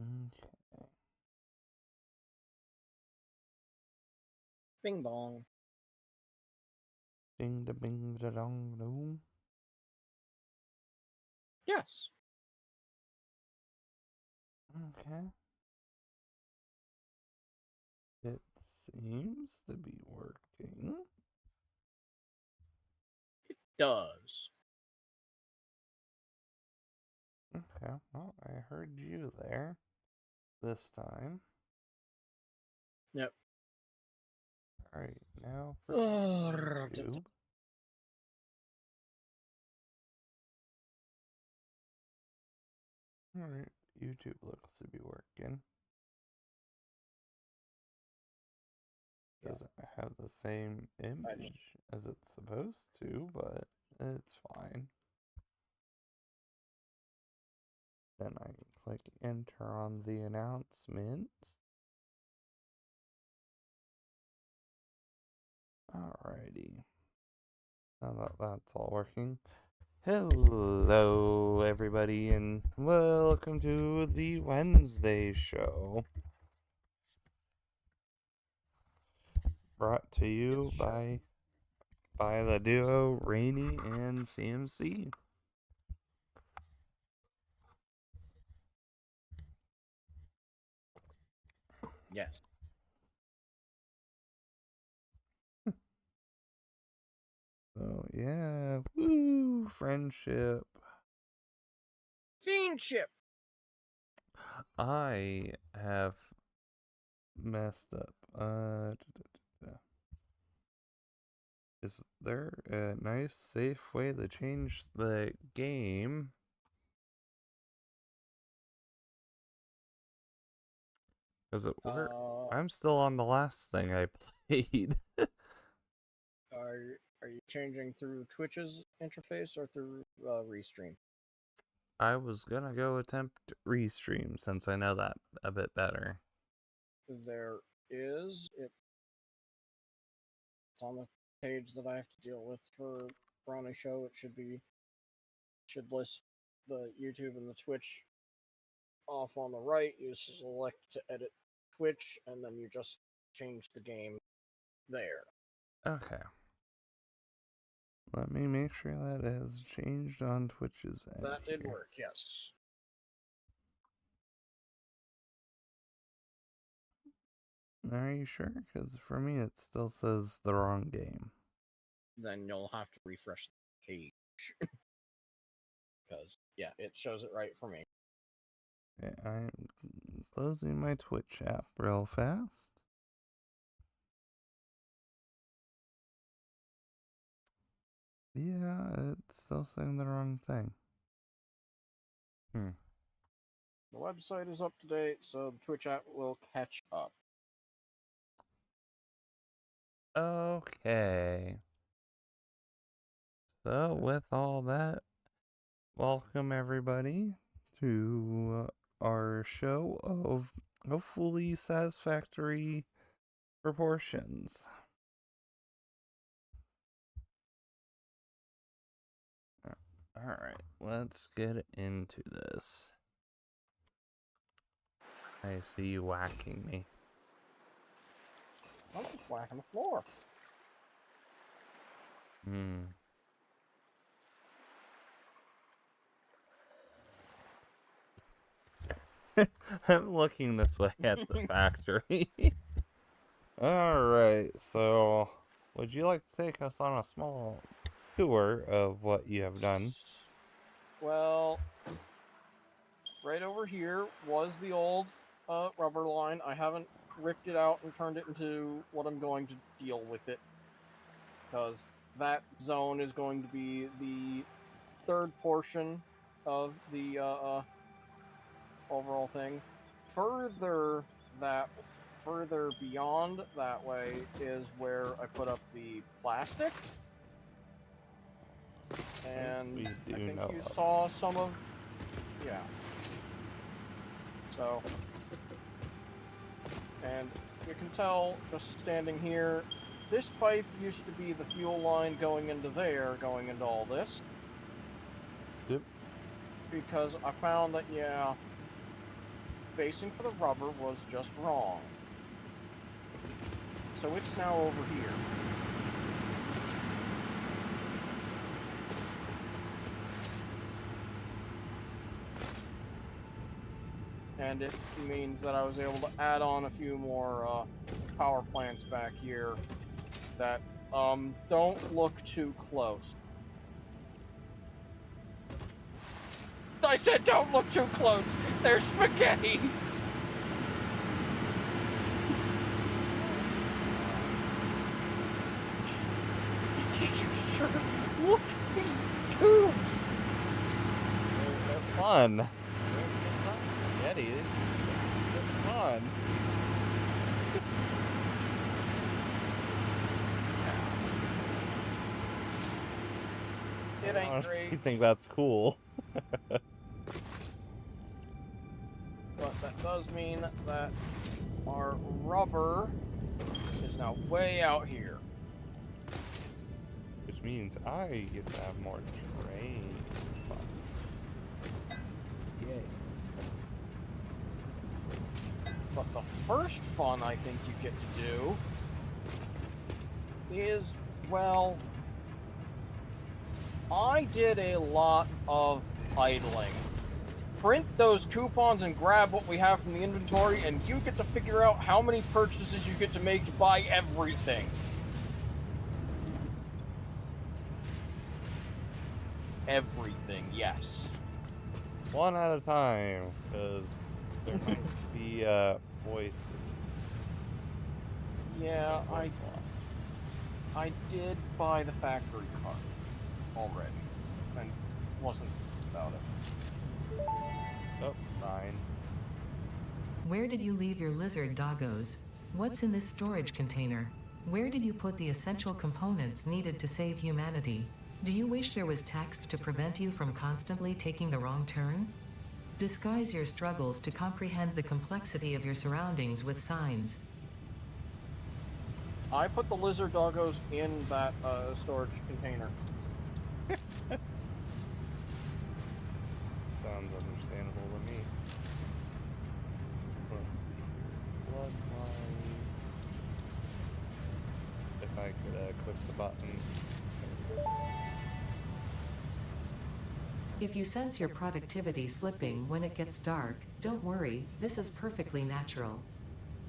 Okay. Bing bong. Ding da bing da dong dong. Yes. Okay. It seems to be working. It does. Okay, well, I heard you there this time. Yep. Alright, now for Oh, YouTube. Alright, YouTube looks to be working. Doesn't have the same image as it's supposed to, but it's fine. Then I can click enter on the announcements. Alrighty. Now that that's all working. Hello, everybody, and welcome to the Wednesday show. Brought to you by the duo Rainy and CMC. Yes. So yeah, woo, friendship. Fiendship. I have messed up. Is there a nice, safe way to change the game? Does it work? I'm still on the last thing I played. Are you changing through Twitch's interface or through Restream? I was gonna go attempt restream since I know that a bit better. There is. It's on the page that I have to deal with for Brownie Show. It should list the YouTube and the Twitch off on the right. You select to edit Twitch, and then you just change the game there. Okay. Let me make sure that has changed on Twitch's end. That did work, yes. Are you sure? Because for me it still says the wrong game. Then you'll have to refresh the page. Because, yeah, it shows it right for me. Okay, I'm closing my Twitch app real fast. Yeah, it's still saying the wrong thing. The website is up to date, so the Twitch app will catch up. Okay. So, with all that, welcome everybody to our show of hopefully satisfactory proportions. Alright, let's get into this. I see you whacking me. I'm just whacking the floor. I'm looking this way at the factory. Alright, so would you like to take us on a small tour of what you have done? Well, right over here was the old rubber line. I haven't ripped it out and turned it into what I'm going to deal with it. Because that zone is going to be the third portion of the overall thing. Further beyond that way is where I put up the plastic. And I think you saw some of, yeah. So, and you can tell just standing here, this pipe used to be the fuel line going into there, going into all this. Yep. Because I found that, yeah, spacing for the rubber was just wrong. So it's now over here. And it means that I was able to add on a few more power plants back here that don't look too close. I said don't look too close! There's spaghetti! Sure. Look at these tubes! They're fun. It's not spaghetti. It's just fun. It I ain't honestly great, think that's cool. but that does mean that our rubber is now way out here. Which means I get to have more train fun. Yay. But the first fun I think you get to do is, well, I did a lot of idling. Print those coupons and grab what we have from the inventory, and you get to figure out how many purchases you get to make to buy everything. Everything, yes. One at a time, because there might be voices. Yeah, Voice lines. I did buy the factory card already, and wasn't about it. Oh, sign. Where did you leave your lizard doggos? What's in this storage container? Where did you put the essential components needed to save humanity? Do you wish there was text to prevent you from constantly taking the wrong turn? Disguise your struggles to comprehend the complexity of your surroundings with signs. I put the lizard doggos in that storage container. Sounds understandable to me. Let's see here. Bloodlines. If I could click the button. If you sense your productivity slipping when it gets dark, don't worry, this is perfectly natural.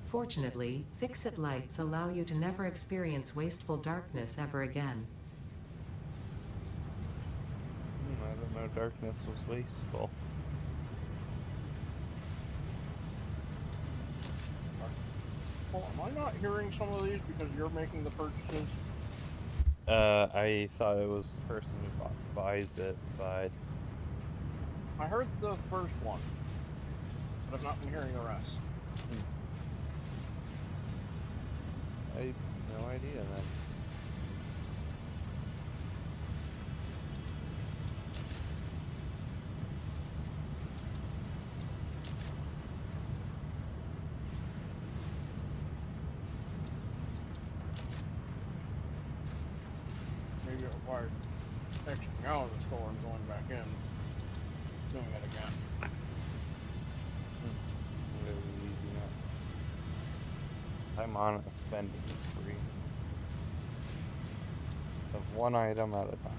Fortunately, fix-it lights allow you to never experience wasteful darkness ever again. I didn't know darkness was wasteful. Well, am I not hearing some of these because you're making the purchases? I thought it was the person who buys it side. I heard the first one, but I've not been hearing the rest. I have no idea then. Maybe it requires exiting out of the store and going back in, doing it again. I'm on a spending spree of one item at a time.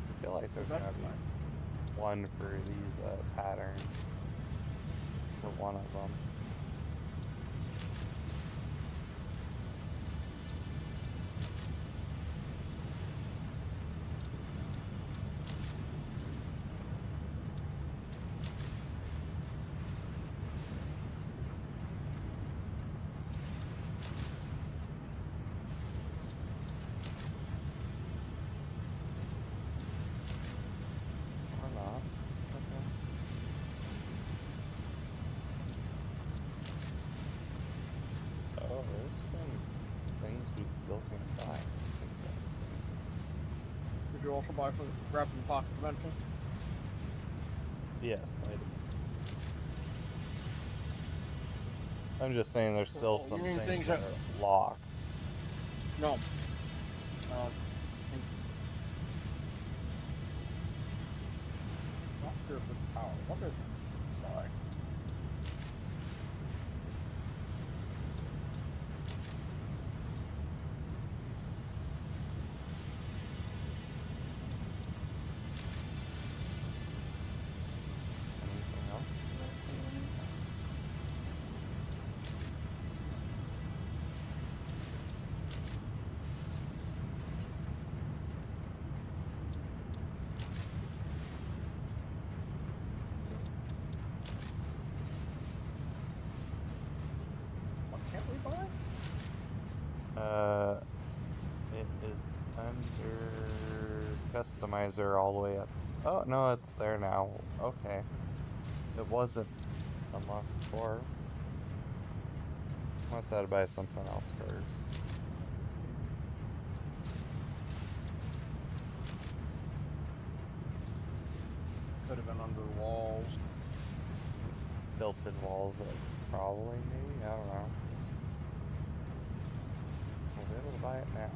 I feel like there's gonna be one for these patterns for one of them. Or not. Okay. Oh, there's some things we still can buy. Interesting. Did you also buy for the Grab in the Pocket convention? Yes, I did. I'm just saying there's still Oh, some you mean things things that that- are locked. No. Connector for power. What is it? Sorry. Anything else? What can't we buy? It is under customizer all the way up. Oh, no, it's there now. Okay. It wasn't unlocked before. Must have to buy something else first. Could have been under walls. Tilted walls, like, probably, maybe? I don't know. I was able to buy it now.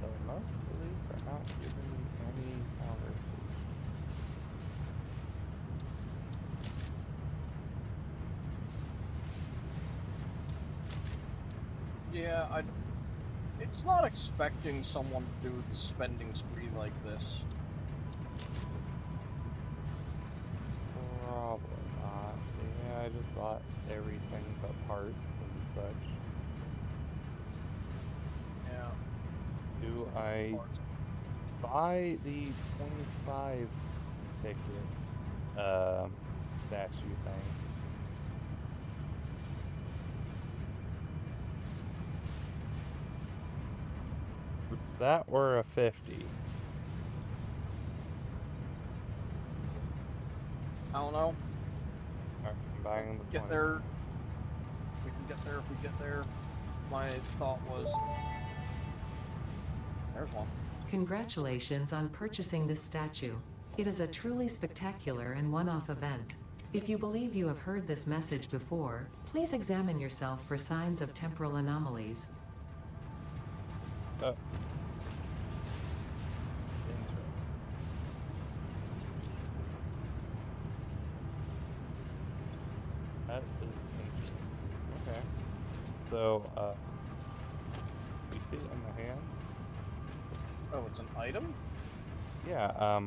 So most of these are not giving me any conversation. Yeah, it's not expecting someone to do the spending spree like this. Probably not. Yeah, I just bought everything but parts and such. Yeah. Do I buy the 25 ticket statue thing? It's that or a 50? I don't know. Alright, I'm buying the 20. Get there. We can get there if we get there. My thought was... There's one. Congratulations on purchasing this statue. It is a truly spectacular and one-off event. If you believe you have heard this message before, please examine yourself for signs of temporal anomalies. Oh. Interesting. That is interesting. Okay. So, you see it in my hand? Oh, it's an item? Yeah,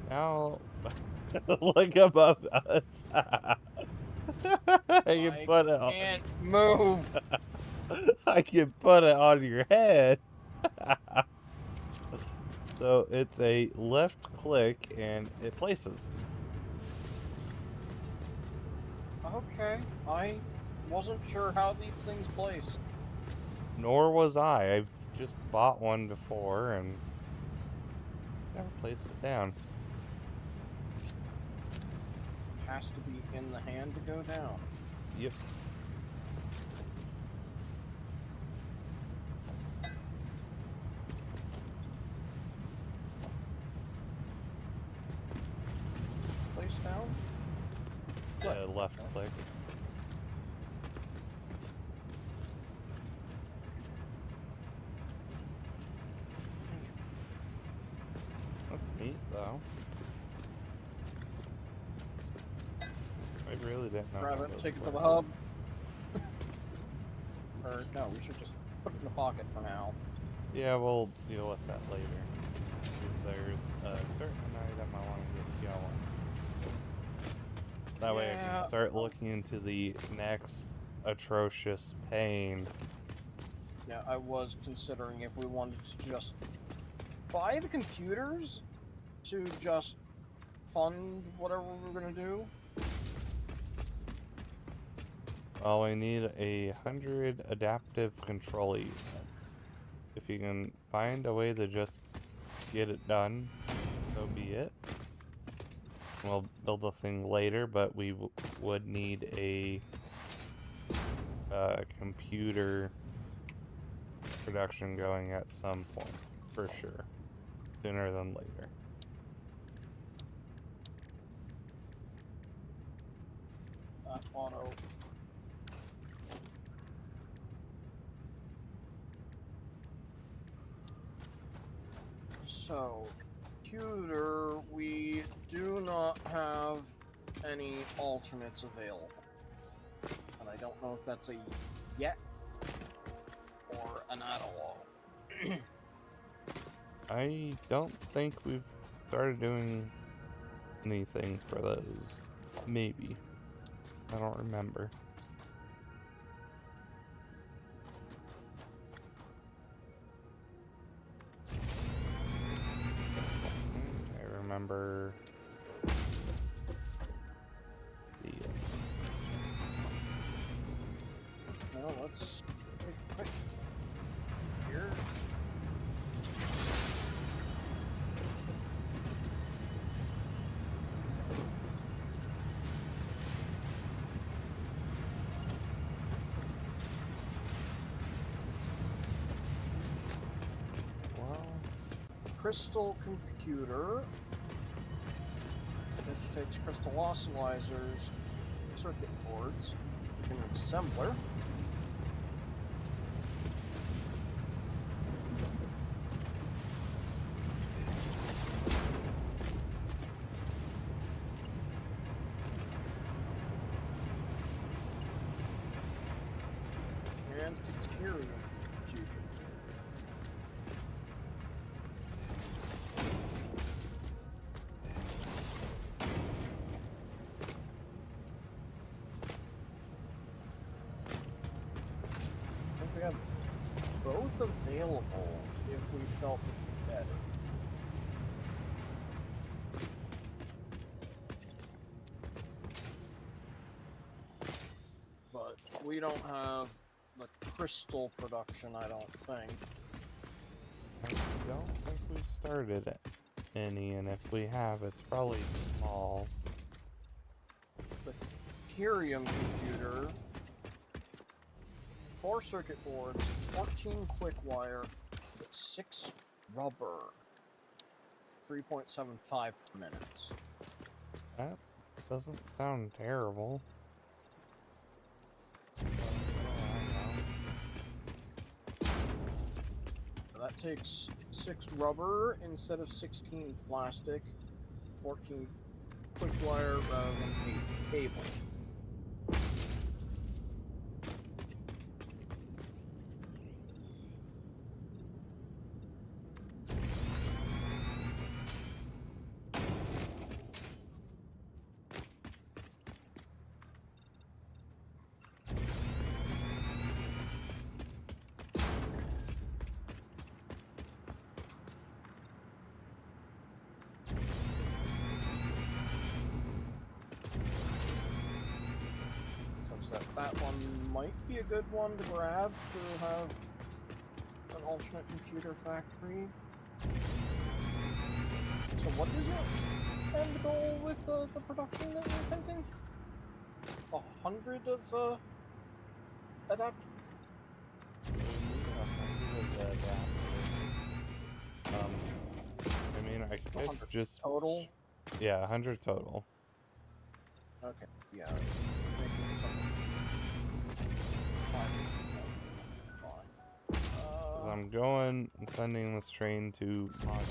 now, look above us. I can put it on. Can't move! I can put it on your head. So it's a left click and it places. Okay, I wasn't sure how these things placed. Nor was I. I've just bought one before and never placed it down. Has to be in the hand to go down. Yep. Place down? Left click. That's neat, though. I really didn't know. Grab how it, those take it to the work. hub. Or, no, we should just put it in the pocket for now. Yeah, we'll deal with that later. Because there's a certain item I want to get going. That way I Yeah. can start looking into the next atrocious pain. Yeah, I was considering if we wanted to just buy the computers to just fund whatever we're gonna do. Well, we need 100 adaptive control units. If you can find a way to just get it done, so be it. We'll build a thing later, but we would need a computer production going at some point, for sure. Sooner than later. Auto. So, computer, we do not have any alternates available. And I don't know if that's a yet or an analog. I don't think we've started doing anything for those. Maybe. I don't remember. I remember the Well, let's take a quick here. well, Crystal computer, which takes crystal oscillizers, circuit boards, an assembler. And Ethereum computer. I think we have both available if we felt it better. But we don't have the crystal production, I don't think. I don't think we've started any, and if we have, it's probably small. The Ethereum computer, 4 circuit boards, 14 quick wire, 6 rubber, 3.75 minutes. That doesn't sound terrible. So that takes 6 rubber instead of 16 plastic, 14 quick wire rather than 8 cable. That one might be a good one to grab to have an alternate computer factory. So what is your end goal with the production that you're thinking? 100 of adapters? I mean, I could 100 just... total? Yeah, 100 total. Okay, yeah. Making something. Fine. 'Cause I'm going and sending this train to Montana.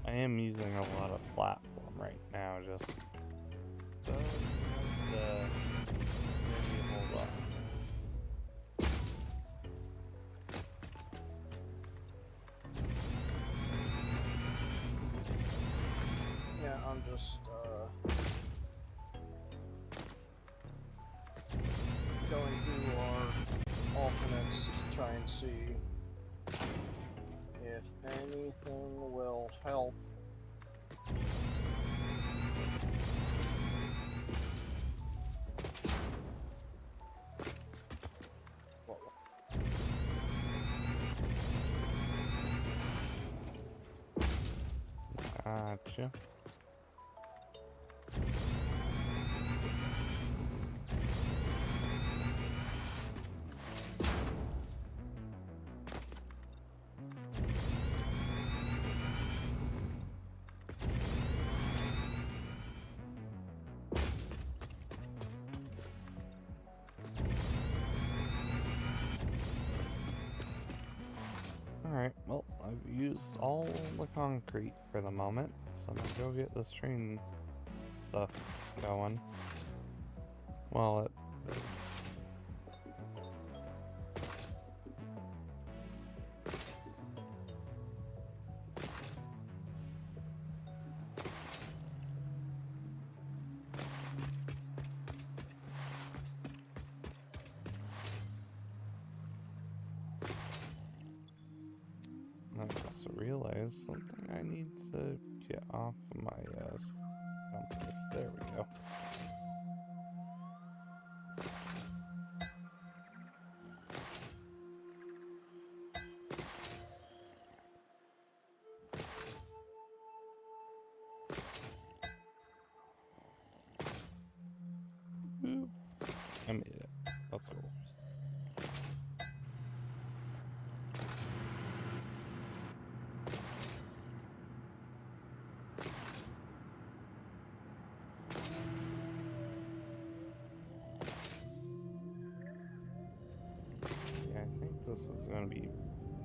I am using a lot of platform right now, just so maybe hold on. Yeah, I'm just going through our alternates to try and see if anything will help Gotcha. Alright, well, I've used all the concrete for the moment, so I'm gonna go get this train stuff going. Well, it... I just realized something I need to get off of my compass. There we go. Boop. I made it. That's cool. Yeah, I think this is gonna be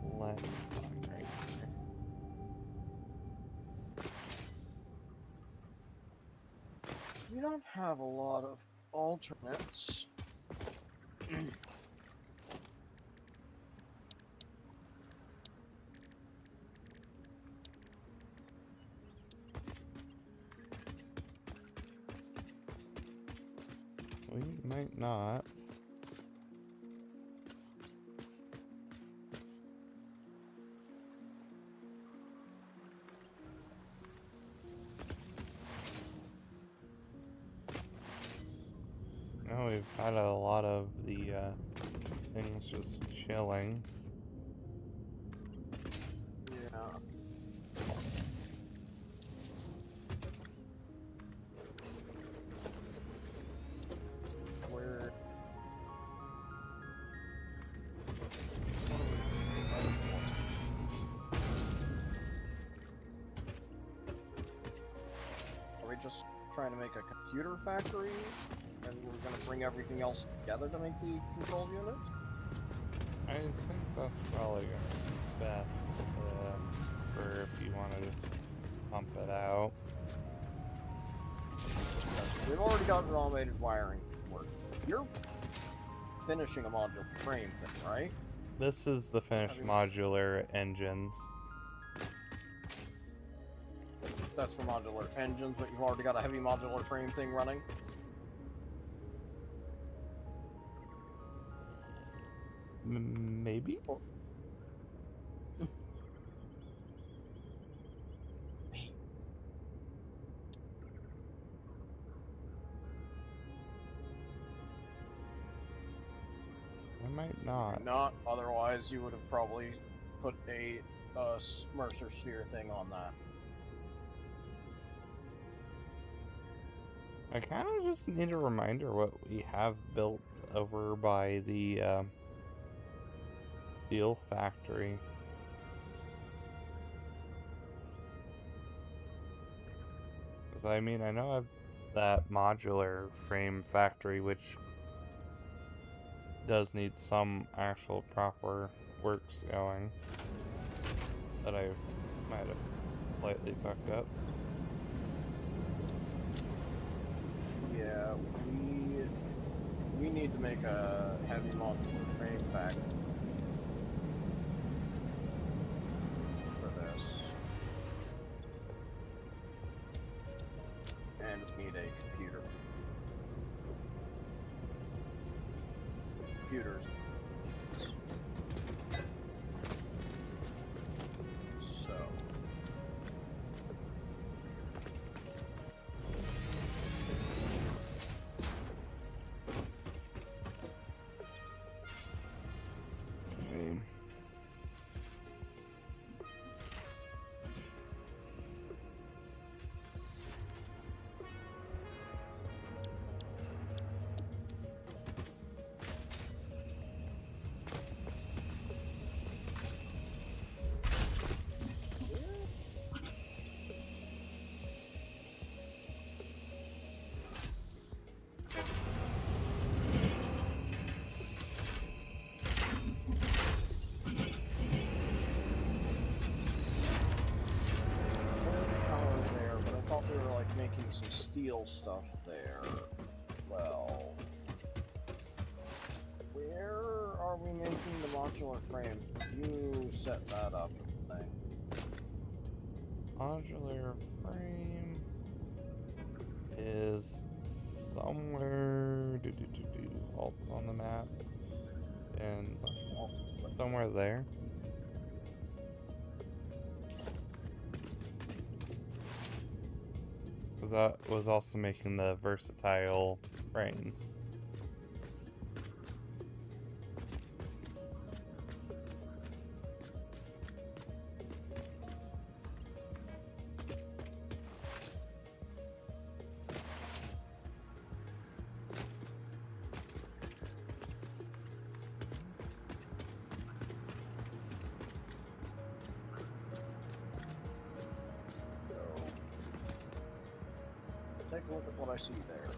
left fine right here. We don't have a lot of alternates. We might not. Now we've had a lot of the things just chilling. Yeah. Where? Are we just trying to make a computer factory? And we're going to bring everything else together to make the control unit? I think that's probably gonna be best for if you want to just pump it out. We've already got an automated wiring work. You're finishing a modular frame thing, right? This is the finished modular engines. That's for modular engines, but you've already got a heavy modular frame thing running? Maybe? Or I might not. not, otherwise you would have probably put a Mercer sphere thing on that. I kind of just need a reminder what we have built over by the steel factory. Because I mean, I know I've that modular frame factory, which does need some actual proper works going that I might have slightly fucked up. Yeah, we need to make a heavy modular frame factory for this. And we need a computer. Computers. So. some steel stuff there. Well, where are we making the modular frames? You set that up. Modular frame is somewhere alt on the map and somewhere there. Because that was also making the versatile frames. Take a look at what I see there.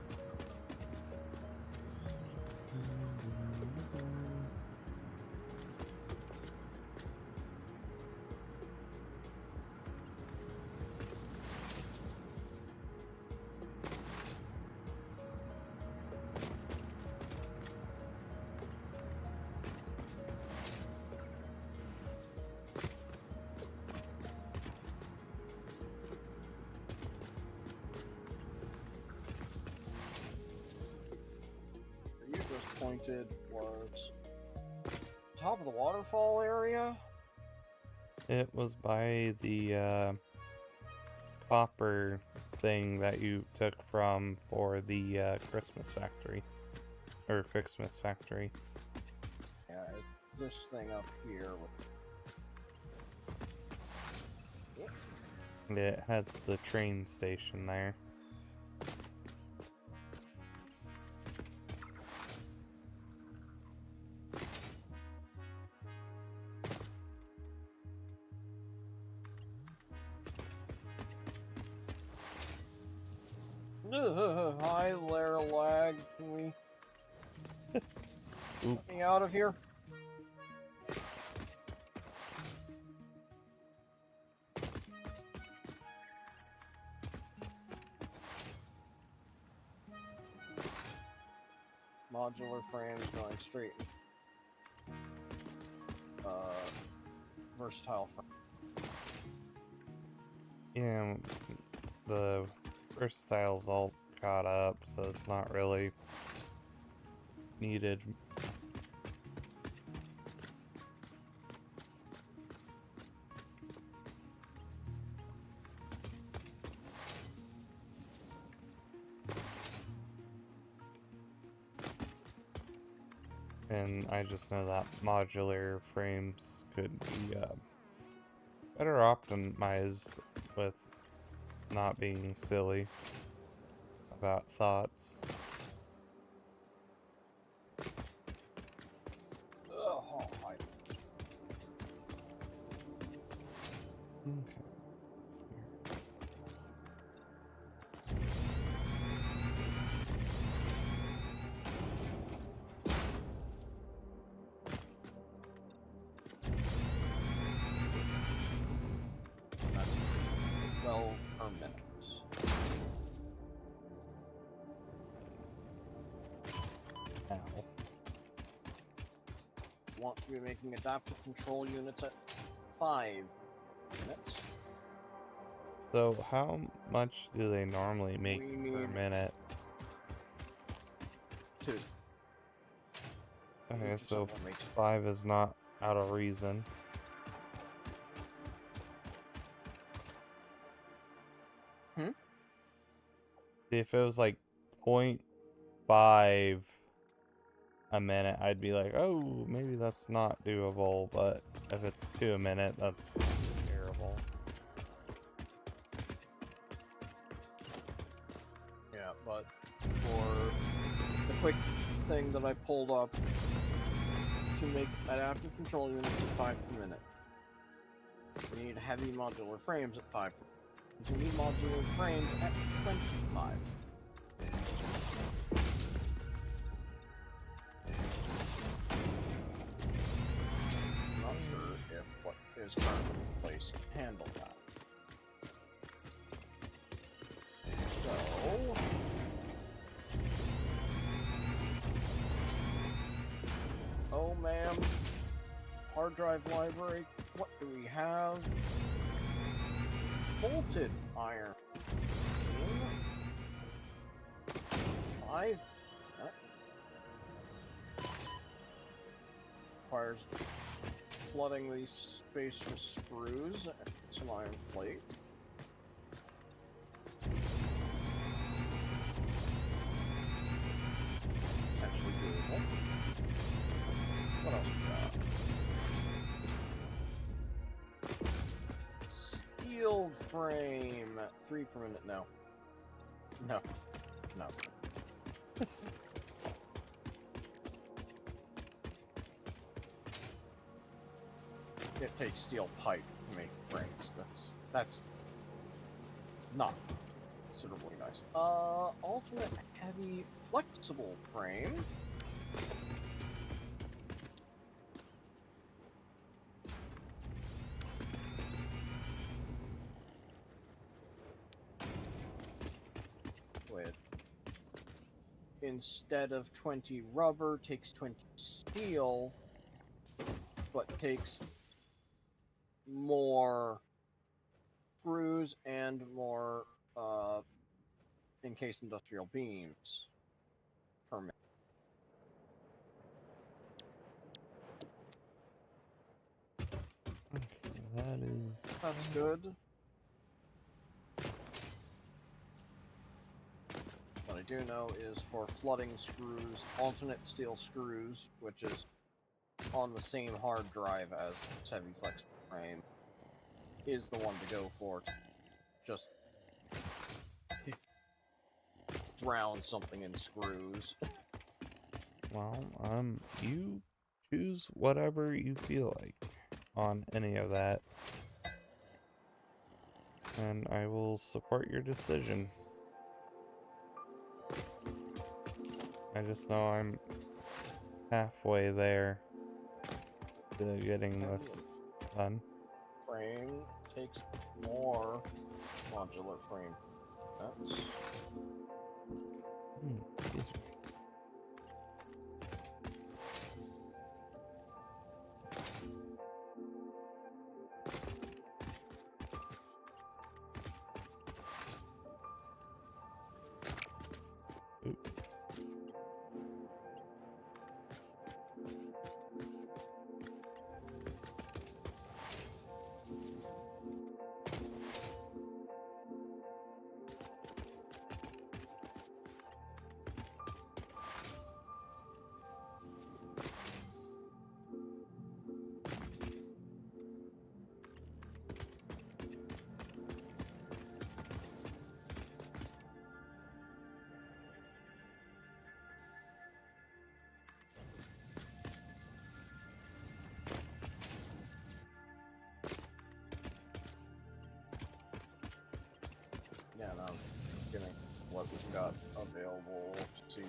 You just pointed was top of the waterfall area. It was by the copper thing that you took from for the Christmas factory. Or Christmas factory. Yeah, this thing up here. It has the train station there. Hi there, lag. Can we Oop. get me out of here? Modular frames going straight. Versatile frame. Yeah, the versatile's all caught up, so it's not really needed. And I just know that modular frames could be better optimized with not being silly about thoughts. Oh, hi. Okay. Let's see here. That's 12 per minute. Ow. Want to be making adaptive control units at 5 minutes. So how much do they normally make We per need- minute? 2. Okay, Each so of them makes 5 is not out of reason. Hmm? See, if it was like 0.5 a minute, I'd be like, oh, maybe that's not doable, but if it's 2 a minute, that's terrible. Yeah, but for the quick thing that I pulled up to make adaptive control units at 5 per minute, we need heavy modular frames at 5 per minute. We need modular frames at 25. I'm not sure if what is currently in place can handle that. So... Oh, ma'am. Hard drive library. What do we have? Bolted iron. 5. Requires flooding the space with screws and some iron plate. Potentially doable. What else we got? Steel frame. 3 per minute. No. No. No. It takes steel pipe to make frames. That's not considerably nice. Alternate heavy flexible frame. With instead of 20 rubber, takes 20 steel, but takes more screws and more encased industrial beams per minute. Okay, That's good. What I do know is for flooding screws, alternate steel screws, which is on the same hard drive as its heavy flexible frame, is the one to go for. Just drown something in screws. well, you choose whatever you feel like on any of that, and I will support your decision. I just know I'm halfway there to getting this done. Frame takes more modular frame. That's Excuse me. Oop. yeah, now I'm getting what we've got available to see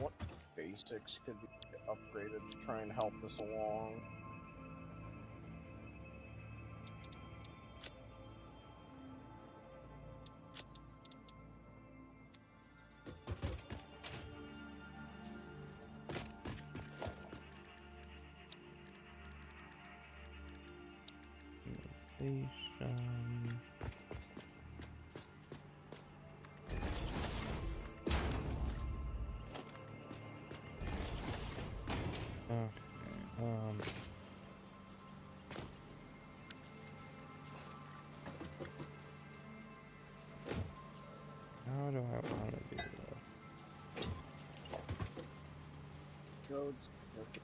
what basics could be upgraded to try and help this along. Optimization. Okay, how do I want to do this? Codes. Okay.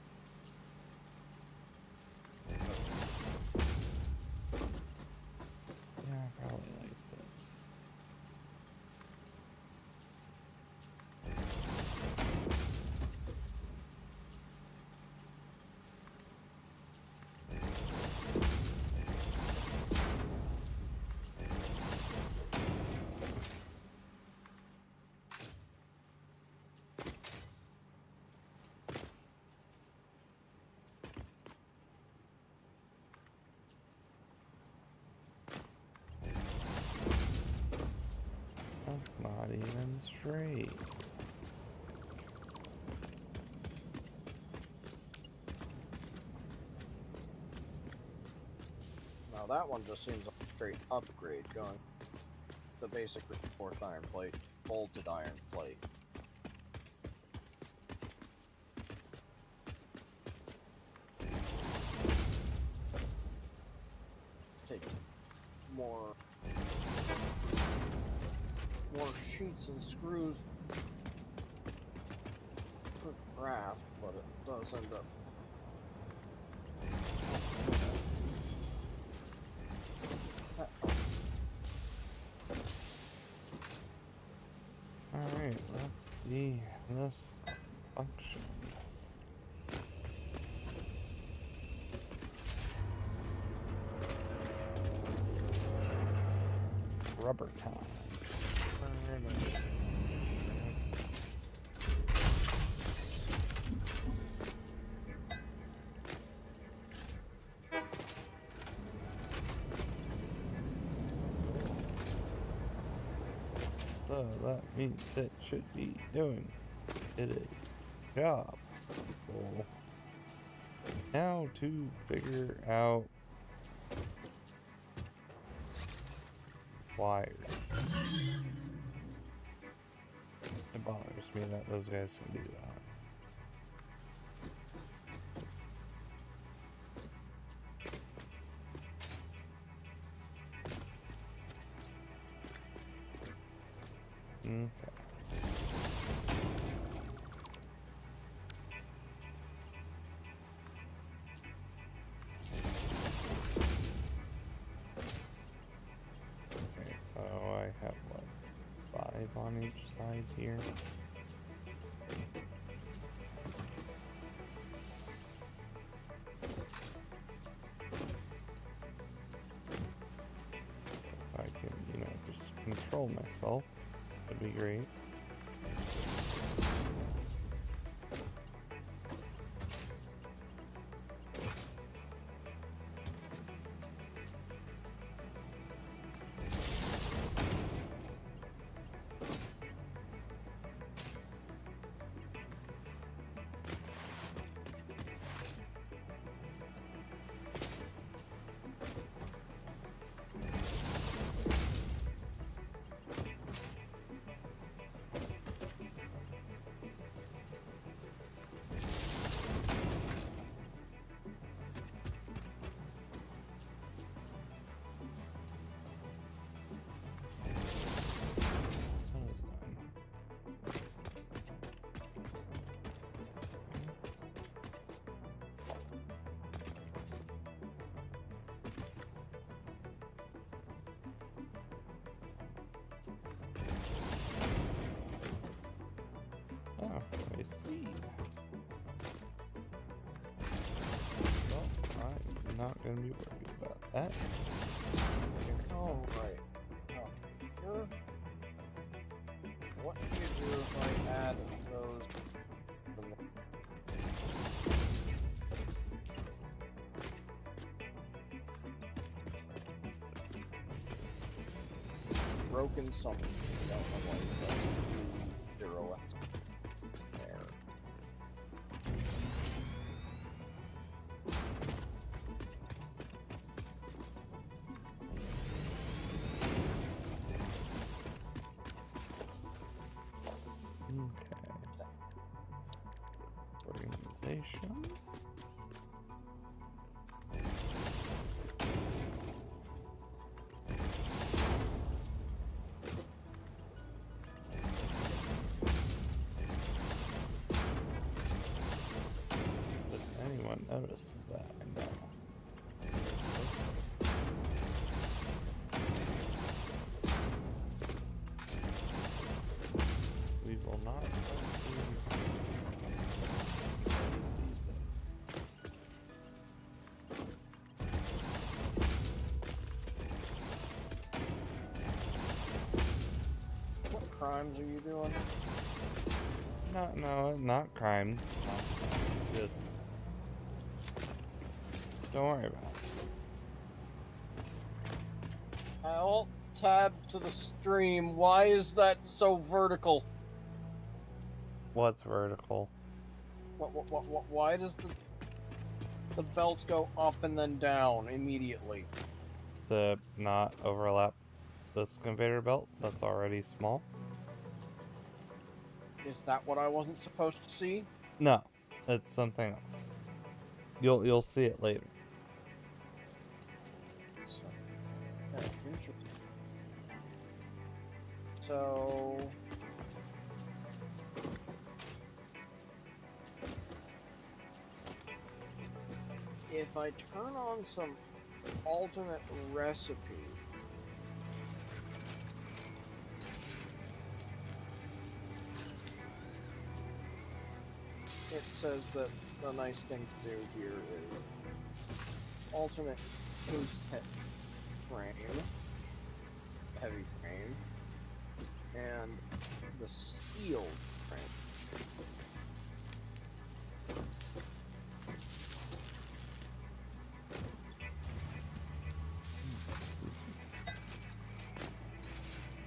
Yeah, probably like this. straight. Now that one just seems like a straight upgrade, going the basic reinforced iron plate, bolted iron plate. Take more sheets and screws for craft, but it does end up. Alright, let's see this function. Rubber time. So that means it should be doing its job. So now to figure out wires. It bothers me that those guys can do that. Okay. Okay, so I have what, 5 on each side here. If I can, you know, just control myself, that'd be great. That is done. Oh, I see. Well, I'm not gonna be worried about that. Oh, right. Oh, sure. What do you do if I add those? Broken something. I don't know what it does. 0 there. Okay. Organization. If anyone notices that, I know. We will not see sees it. What crimes are you doing? Not crimes. Just don't worry about it. I'll tab to the stream. Why is that so vertical? What's vertical? Why does the belt go up and then down immediately? To not overlap this conveyor belt that's already small? Is that what I wasn't supposed to see? No, it's something else. You'll see it later. So, okay, interesting. So if I turn on some alternate recipe, it says that the nice thing to do here is alternate paste frame, heavy frame, and the steel frame.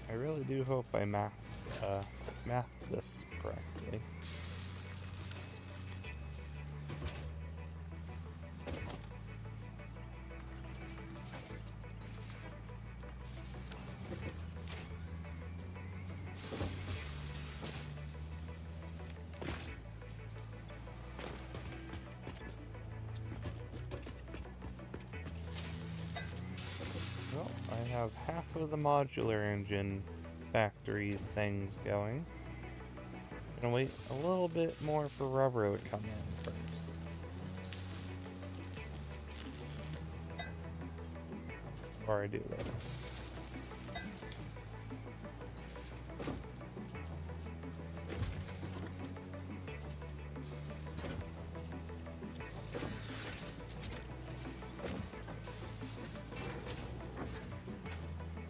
I really do hope I math this correctly. Well, I have half of the modular engine factory things going. Gonna wait a little bit more for rubber to come in first. Before I do this.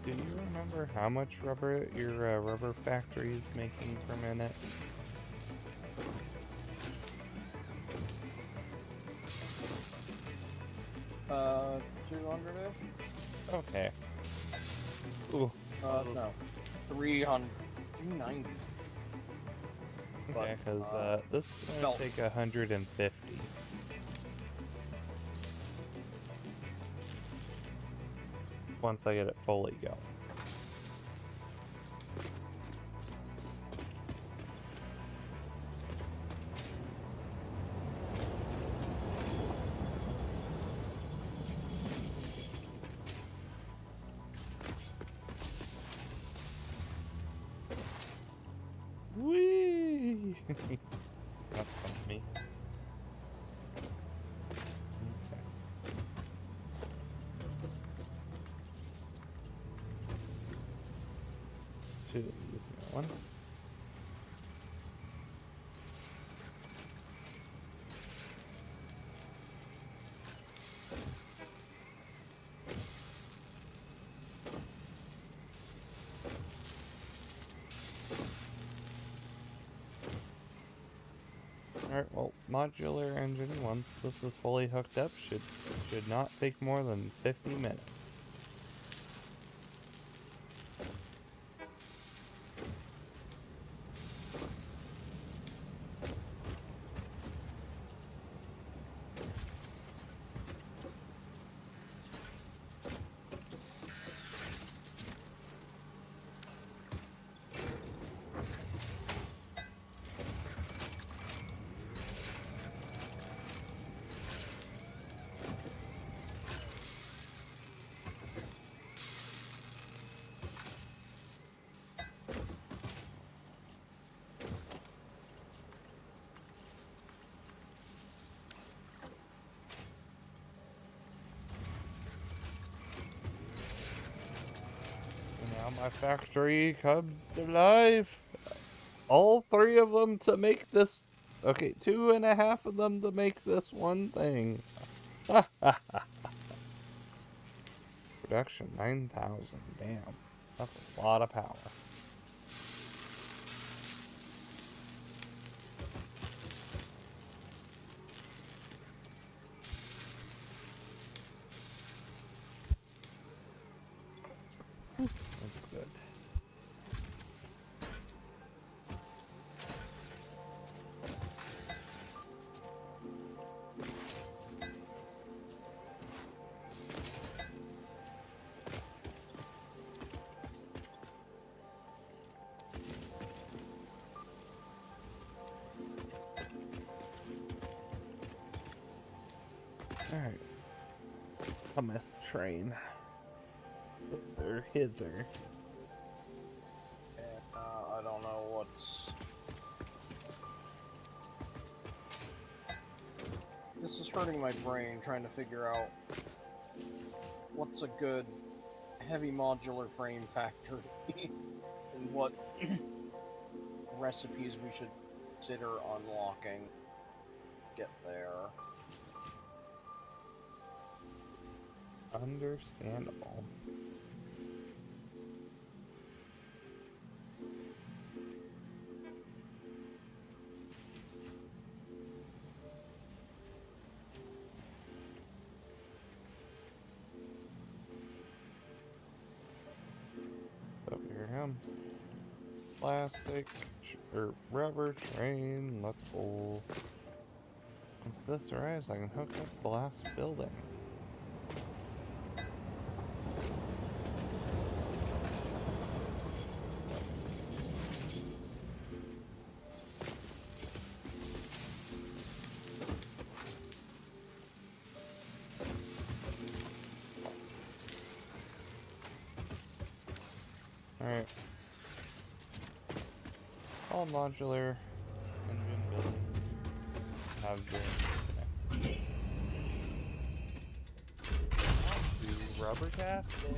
Do you remember how much rubber your rubber factory is making per minute? Uh, 200-ish? Okay. Ooh. No. 300. 290. Okay, because this is going belt. to take 150. Once I get it fully going. Whee! That's not me. Okay. Two of these in one. Alright, well, modular engine, once this is fully hooked up, should not take more than 50 minutes. Now my factory comes to life. All three of them to make this. Okay, 2.5 of them to make this one thing. Production 9,000. Damn. That's a lot of power. Alright. Cometh train. Hither, hither. I don't know what's... This is hurting my brain, trying to figure out what's a good heavy modular frame factory and what recipes we should consider unlocking. Get there. Understandable. So here comes plastic or rubber train. Let's go. Once this arrives, I can hook up the last building. Alright. All modular engine buildings have been connected. To rubber tastic.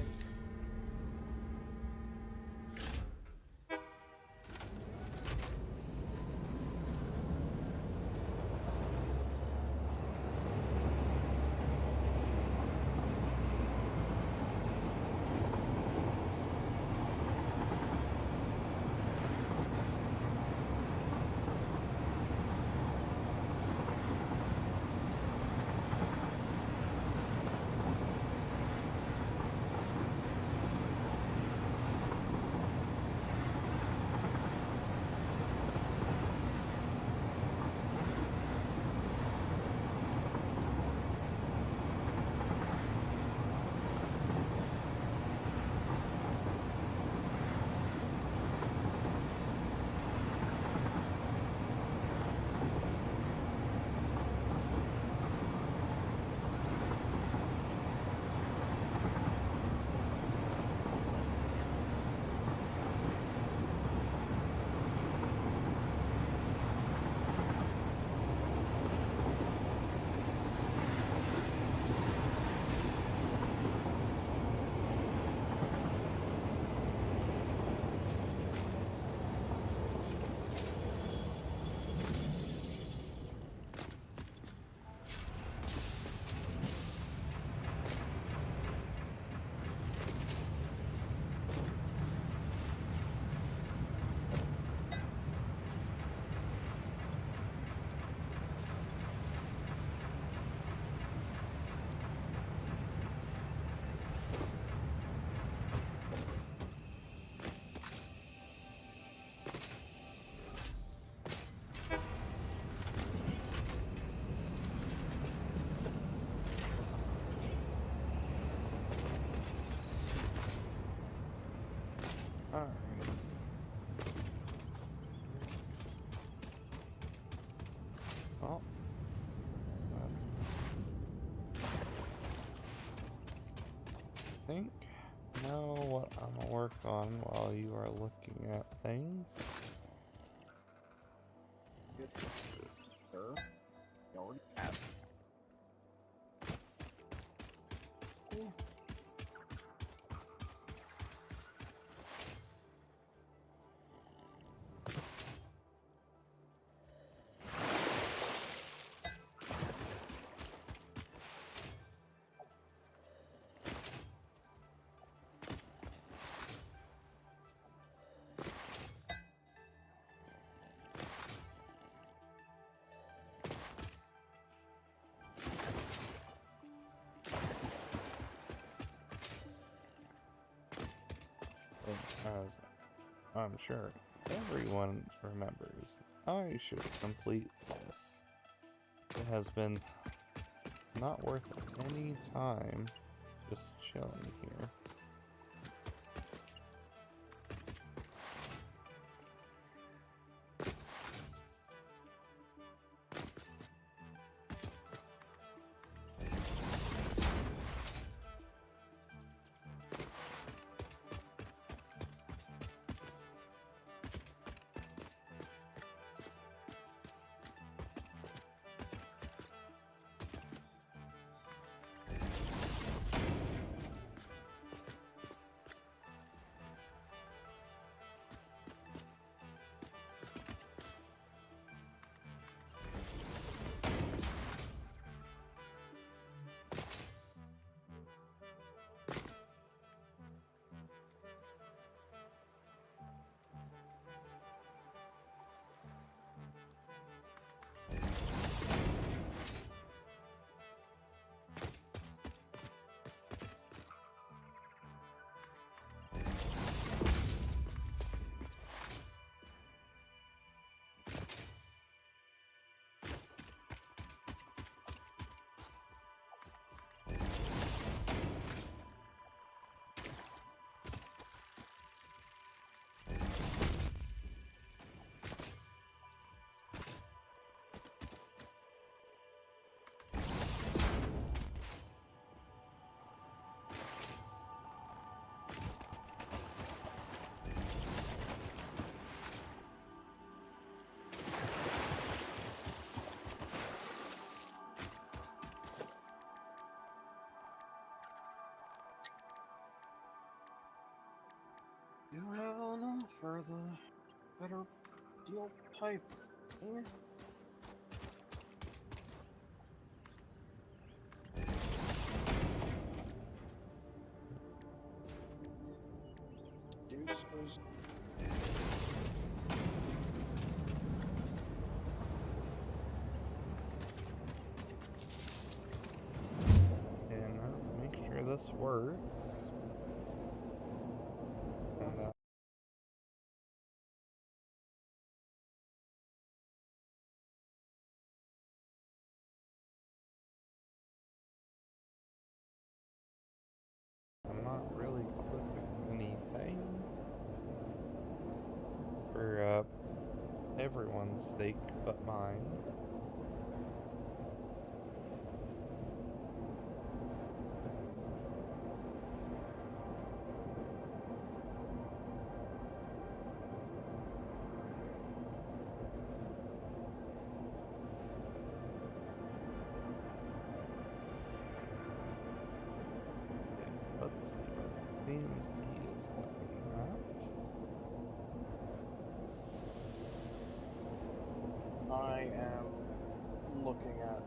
Alright. Well, that's... I think I know what I'm gonna work on while you are looking at things. Sure. You already have. Cool. As I'm sure everyone remembers, I should complete this. It has been not worth any time just chilling here. steel pipe. Deuces. And make sure this works. And, I'm not really clipping anything for everyone's sake but mine. Let's see what CMC is looking at. I am looking at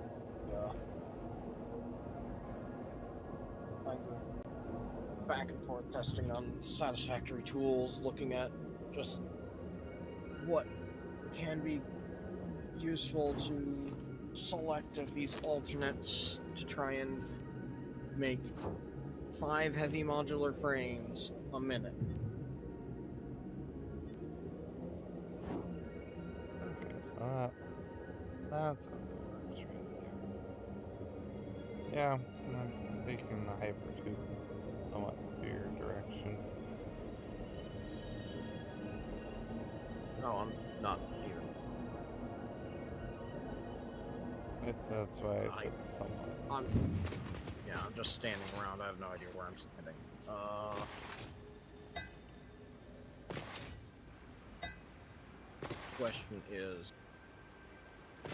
like back and forth testing on Satisfactory tools, looking at just what can be useful to select of these alternates to try and make 5 heavy modular frames a minute. Okay, so that's how it works right there. Yeah, I'm taking the hypertube somewhat to your direction. No, I'm not even. That's why I said somewhat. I'm just standing around. I have no idea where I'm standing. Question is,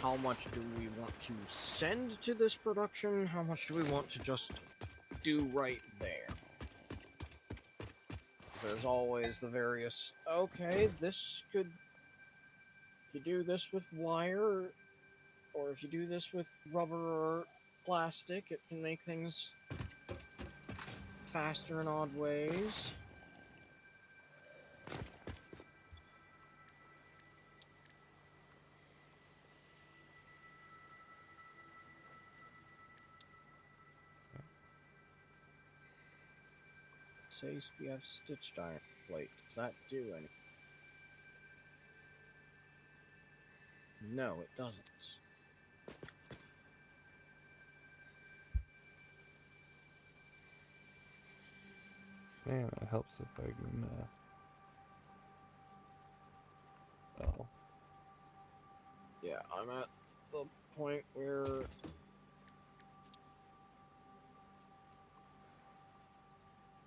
how much do we want to send to this production? How much do we want to just do right there? There's always the various, okay, this could, if you do this with wire, or if you do this with rubber or plastic, it can make things faster in odd ways. Says we have stitched iron plate. Does that do anything? No, it doesn't. Man, it helps if I can, oh. Yeah, I'm at the point where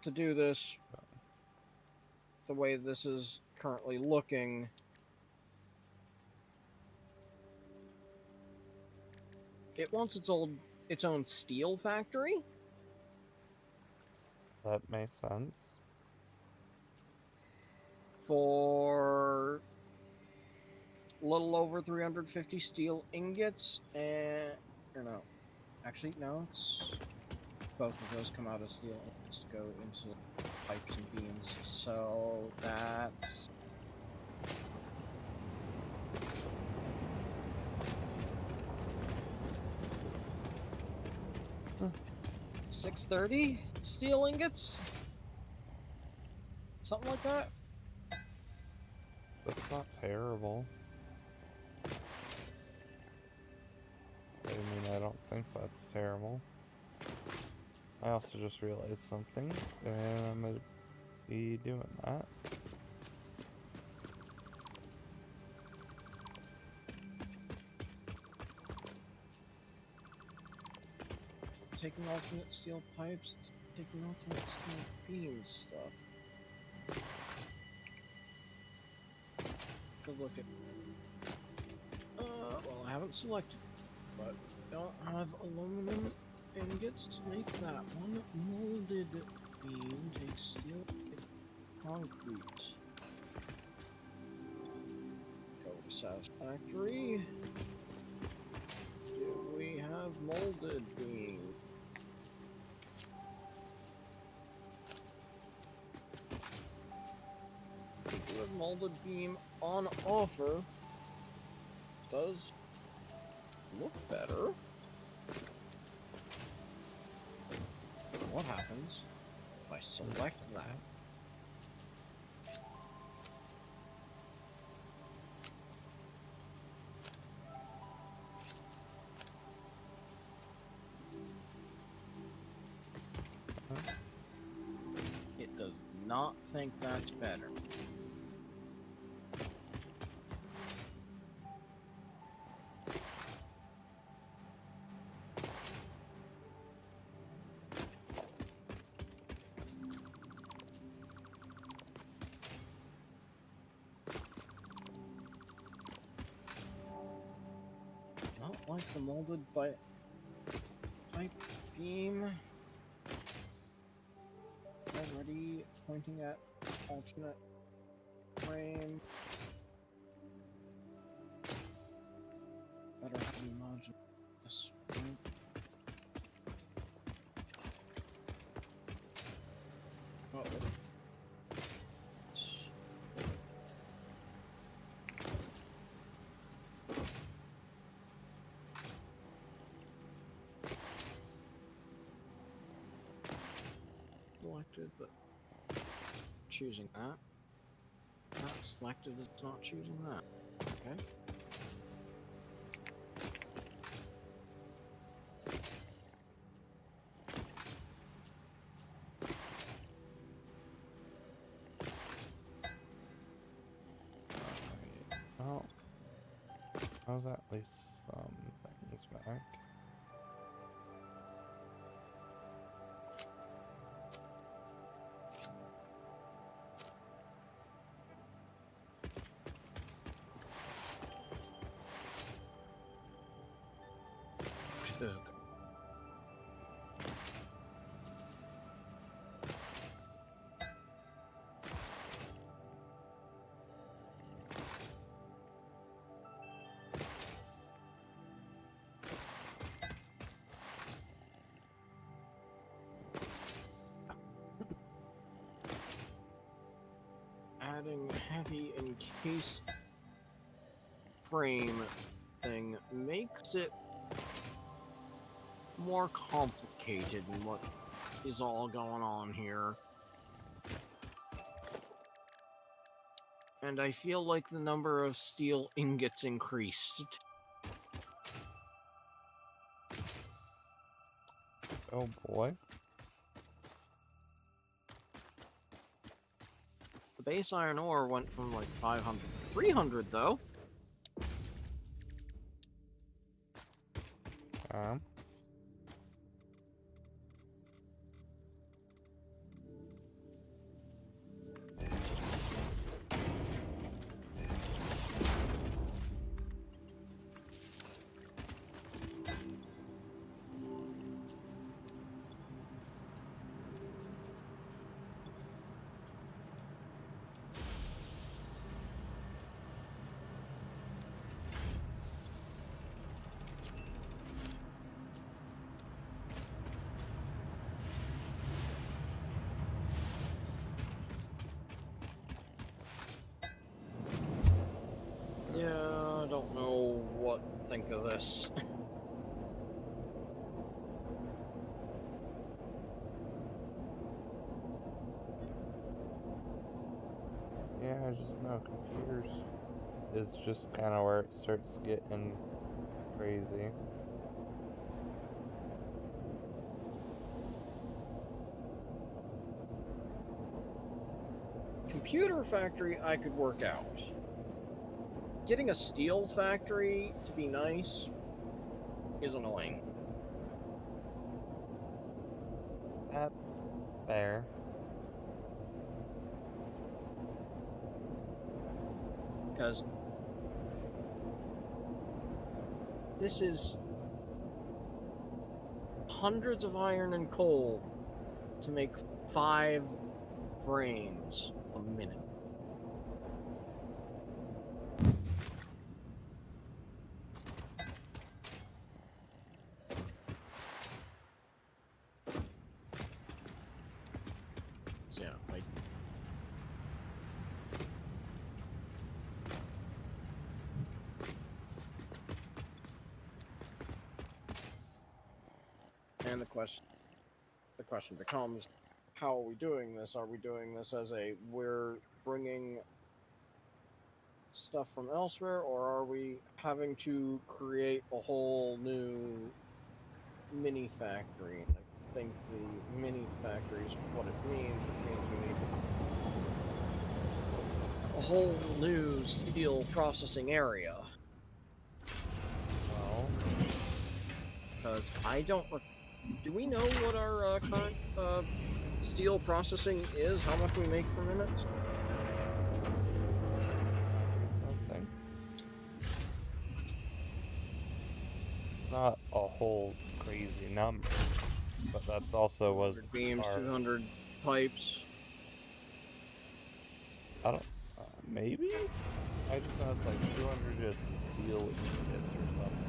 to do this the way this is currently looking, it wants its own steel factory. That makes sense. For a little over 350 steel ingots, and or no, actually no, it's both of those come out of steel ingots to go into pipes and beams. So that's Huh. 630 steel ingots, something like that. That's not terrible. I mean, I don't think that's terrible. I also just realized something, and I'm gonna be doing that. Taking alternate steel pipes, it's taking alternate steel beam stuff. Good look at. Well, I haven't selected, but don't have aluminum ingots to make that one. Molded beam takes steel concrete. Go Satisfactory. Do we have molded beam? We do have molded beam on offer. Does look better. What happens if I select that? It does not think that's better. Not like the molded by type beam. Already pointing at alternate frame. Better have you imagine this one. Oh. Selected, but choosing that. Not selected, it's not choosing that. Okay. Well, how's at least some things back? Ugh. Adding heavy encased frame thing makes it more complicated in what is all going on here. And I feel like the number of steel ingots increased. Oh boy. The base iron ore went from like 500 to 300 though. Yeah, I don't know what to think of this. Yeah, I just know computers is just kind of where it starts getting crazy. Computer factory I could work out. Getting a steel factory to be nice is annoying. That's fair. Because this is hundreds of iron and coal to make 5 frames a minute. And the question becomes, how are we doing this? Are we doing this as we're bringing stuff from elsewhere, or are we having to create a whole new mini factory? And I think the mini factory is what it means. It means we need a whole new steel processing area. Well, Because I don't. Do we know what our current steel processing is? How much we make per minute? something. It's not a whole crazy number, but that's also was 100 beams, our. 200 pipes. I don't. Maybe. I just know it's like 200 just steel units or something.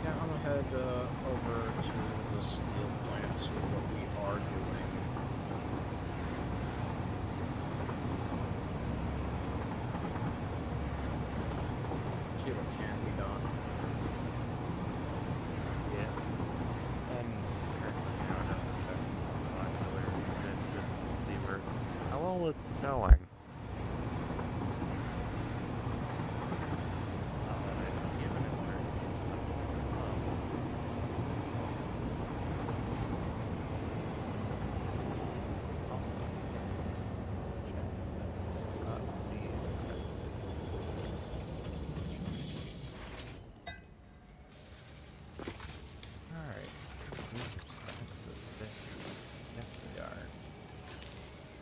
Yeah, I'm gonna head over to the steel plant, see what we are doing. See what can be done. Yeah. And just to see where how well it's going.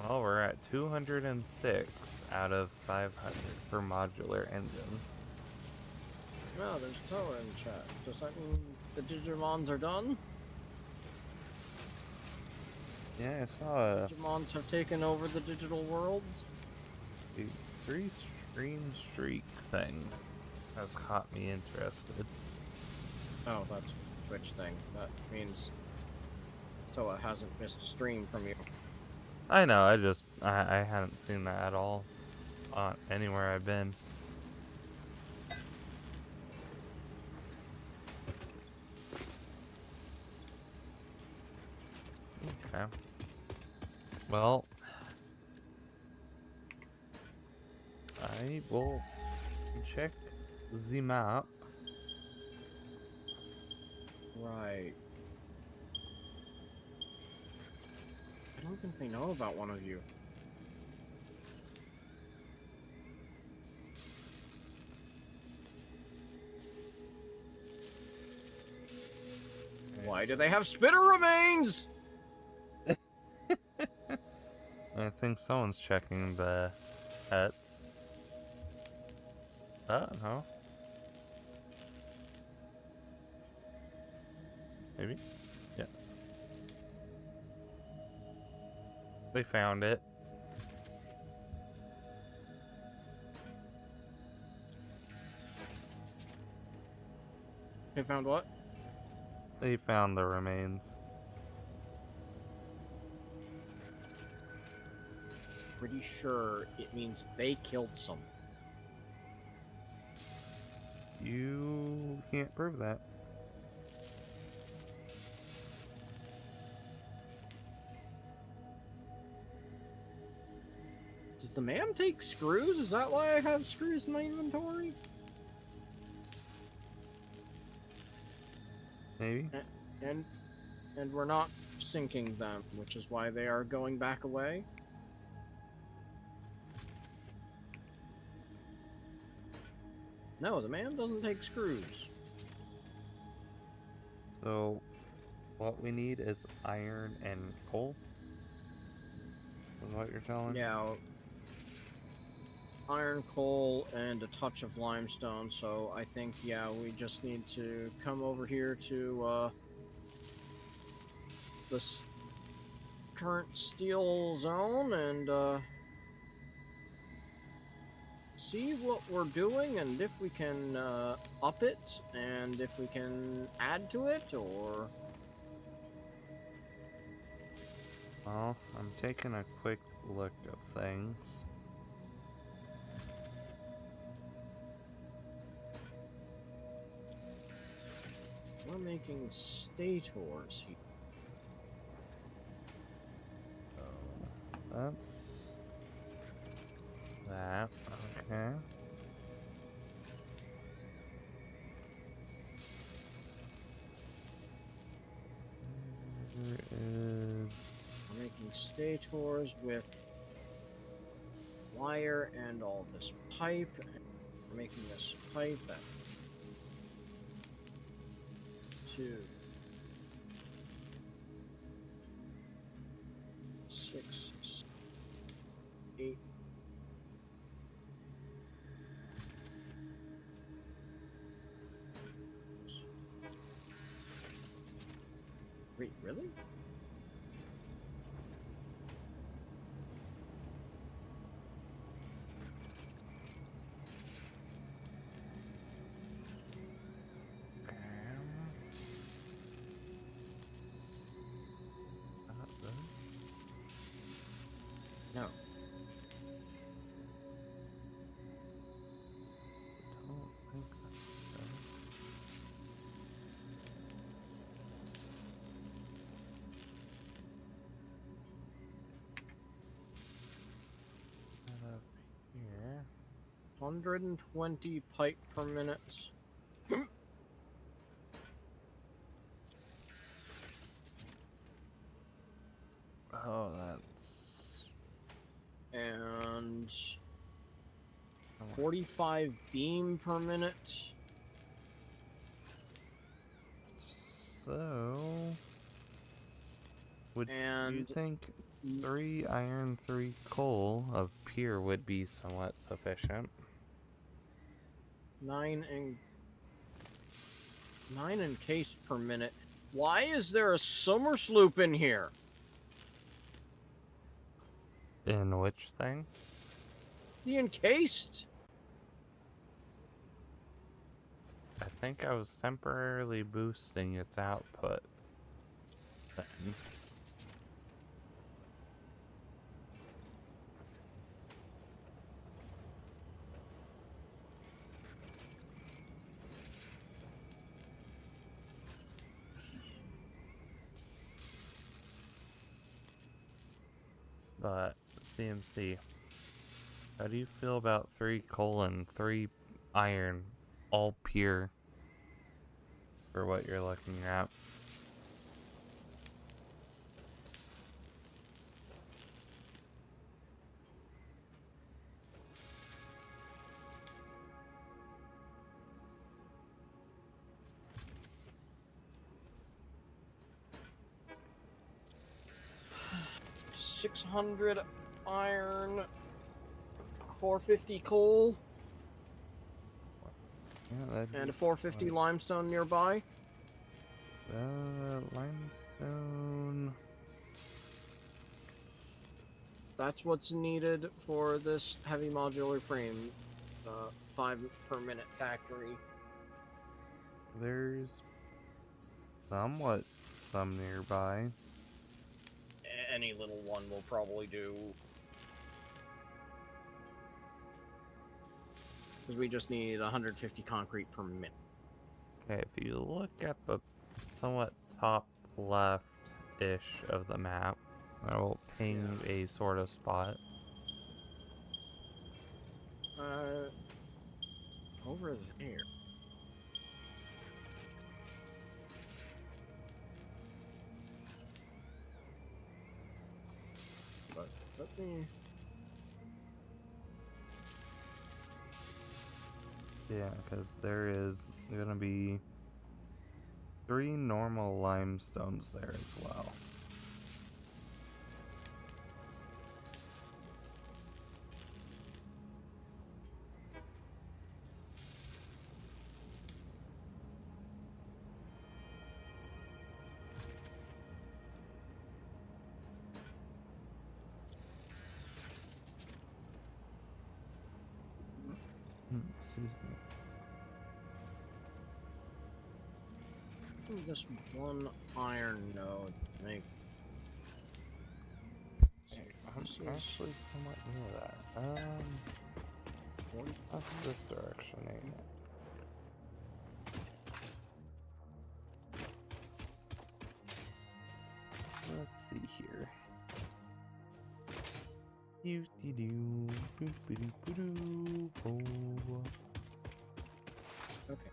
Well, we're at 206 out of 500 for modular engines. Well, there's a tower in the chat. Does that mean the Digimons are done? Yeah, I saw Digimons have taken over the digital worlds? a 3-stream streak thing has caught me interested. Oh, that's a Twitch thing. That means Toa hasn't missed a stream from you. I know, I hadn't seen that at all anywhere I've been. Okay. Well, I will check the map. Right. I don't think they know about one of you. Why do they have spitter remains? I think someone's checking the pets. No. Maybe? Yes. They found it. They found what? They found the remains. Pretty sure it means they killed someone. You can't prove that. Does the ma'am take screws? Is that why I have screws in my inventory? Maybe. And we're not sinking them, which is why they are going back away. No, the ma'am doesn't take screws. So, what we need is iron and coal. Is what you're telling? Yeah. iron, coal, and a touch of limestone. So I think, yeah, we just need to come over here to this current steel zone and see what we're doing and if we can up it and if we can add to it or... Well, I'm taking a quick look of things. We're making stators here. So that's that. Okay. There is. We're making stators with wire and all this pipe. We're making this pipe at 2, 6, 8. Wait, really? No. Don't think that's it. That up here. 120 pipe per minute. Oh, that's And 45 beam per minute. so. Would you And think 3 iron, 3 coal of pier would be somewhat sufficient? 9 encased per minute. Why is there a summer sloop in here? In which thing? The encased? I think I was temporarily boosting its output. Then. But CMC, how do you feel about 3 coal and 3 iron, all pure, for what you're looking at? $600 iron, 450 coal, Yeah, that'd and be a 450 fine. limestone nearby. Limestone. That's what's needed for this heavy modular frame. 5 per minute factory. There's somewhat some nearby. Any little one will probably do. Because we just need 150 concrete per minute. Okay, if you look at the somewhat top left-ish of the map, I will ping a sort of spot. Over there. But let me... Yeah, because there is gonna be 3 normal limestones there as well. excuse me. This one iron node make. I'm actually somewhat near that. What's this direction, ain't it? Let's see here. Doo-dee-doo, boop-a-doop-a-doo, boom. Okay.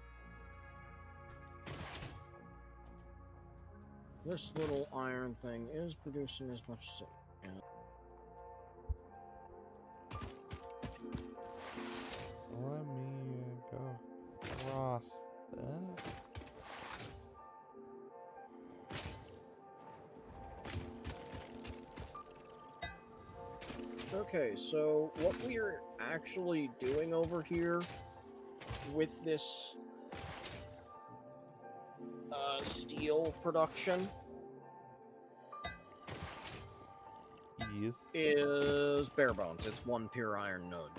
This little iron thing is producing as much as it can. Let me go across this. Okay, so what we're actually doing over here with this steel production Yes. is bare bones. It's one pure iron node.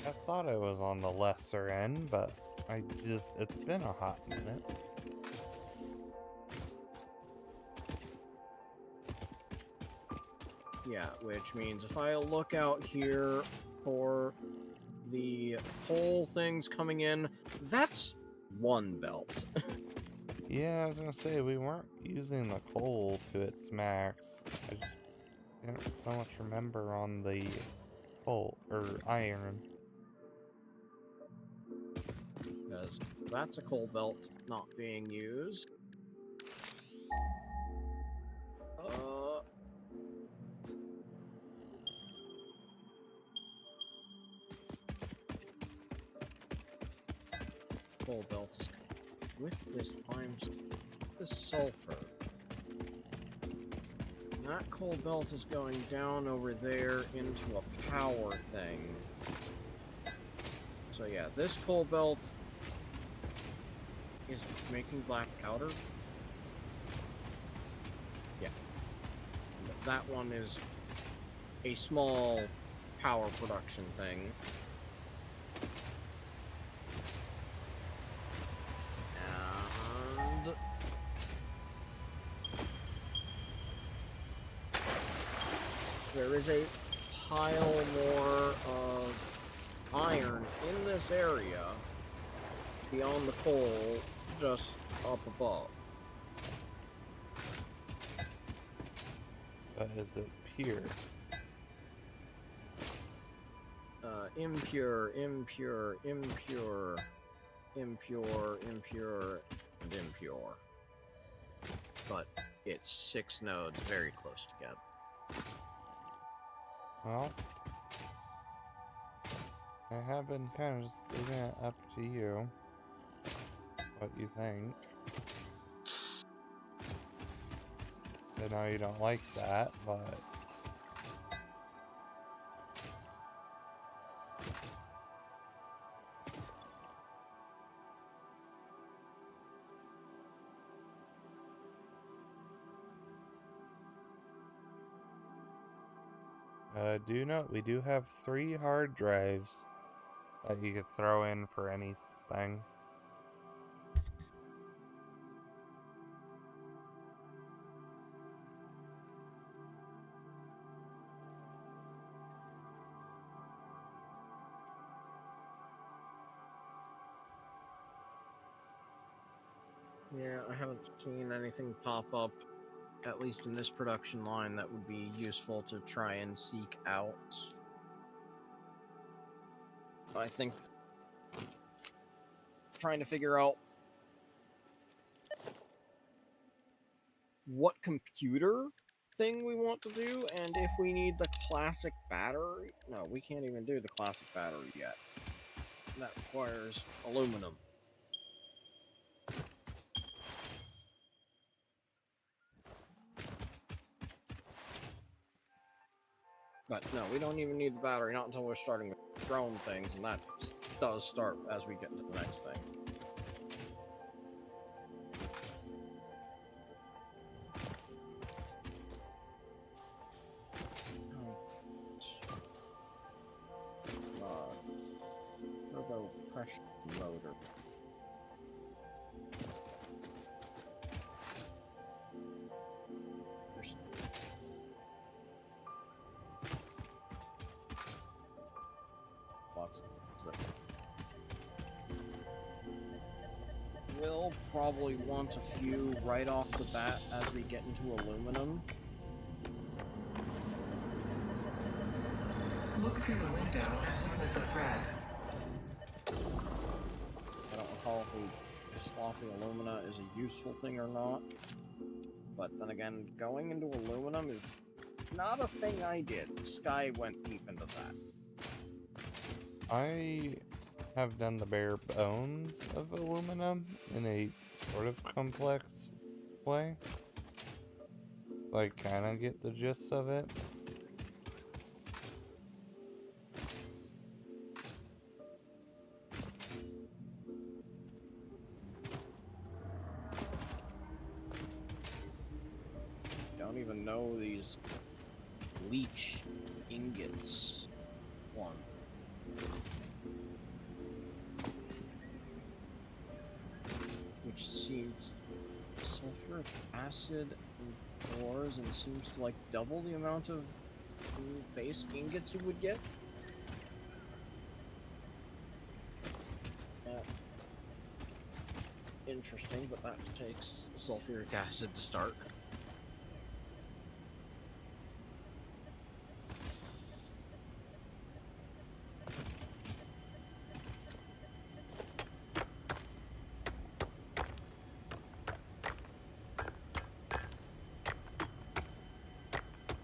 I thought I was on the lesser end, but it's been a hot minute. Yeah, which means if I look out here for the whole things coming in, that's one belt. Yeah, I was gonna say, we weren't using the coal to its max. I just didn't so much remember on the coal, or iron. Because that's a coal belt not being used. Coal belt is with this this sulfur. That coal belt is going down over there into a power thing. So yeah, this coal belt is making black powder. Yeah. That one is a small power production thing. And there is a pile more of iron in this area beyond the coal, just up above. But is it pure? Impure, impure, impure, impure, impure, and impure. But it's 6 nodes very close together. Well, I have been kind of just leaving it up to you. What you think. I know you don't like that, but... do note, we do have 3 hard drives that you could throw in for anything. Yeah, I haven't seen anything pop up, at least in this production line, that would be useful to try and seek out. I think trying to figure out what computer thing we want to do, and if we need the classic battery. No, we can't even do the classic battery yet. That requires aluminum. But no, we don't even need the battery, not until we're starting with drone things, and that does start as we get into the next thing. auto pressure motor. Box. We'll probably want a few right off the bat as we get into aluminum. Look through the window and notice a thread. I don't recall if sloppy alumina is a useful thing or not. But then again, going into aluminum is not a thing I did. Sky went deep into that. I have done the bare bones of aluminum in a sort of complex way. So I kind of get the gist of it. Don't even know these leech ingots one. Which seems sulfuric acid and ores and seems to like double the amount of base ingots you would get. Interesting, but that takes sulfuric acid to start.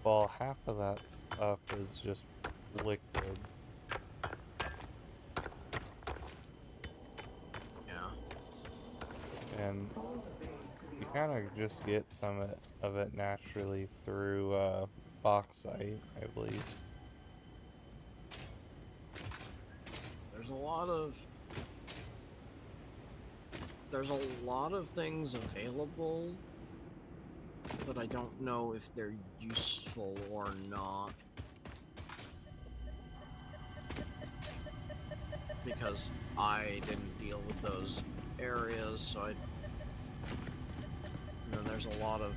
Well, half of that stuff is just liquids. Yeah. And you kind of just get some of it naturally through bauxite, I believe. There's a lot of things available, but I don't know if they're useful or not. Because I didn't deal with those areas, so and then there's a lot of...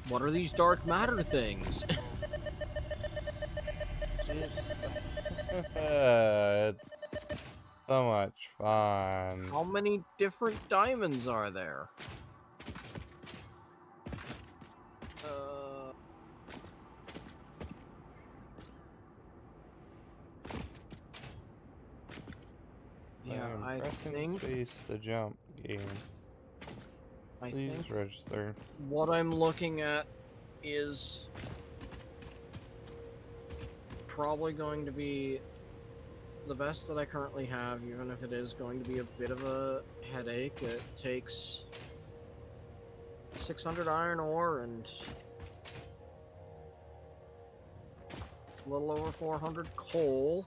What are these dark matter things? It's so much fun. How many different diamonds are there? Yeah, I pressing think space to jump game. Please register. what I'm looking at is probably going to be the best that I currently have, even if it is going to be a bit of a headache. It takes 600 iron ore and a little over 400 coal.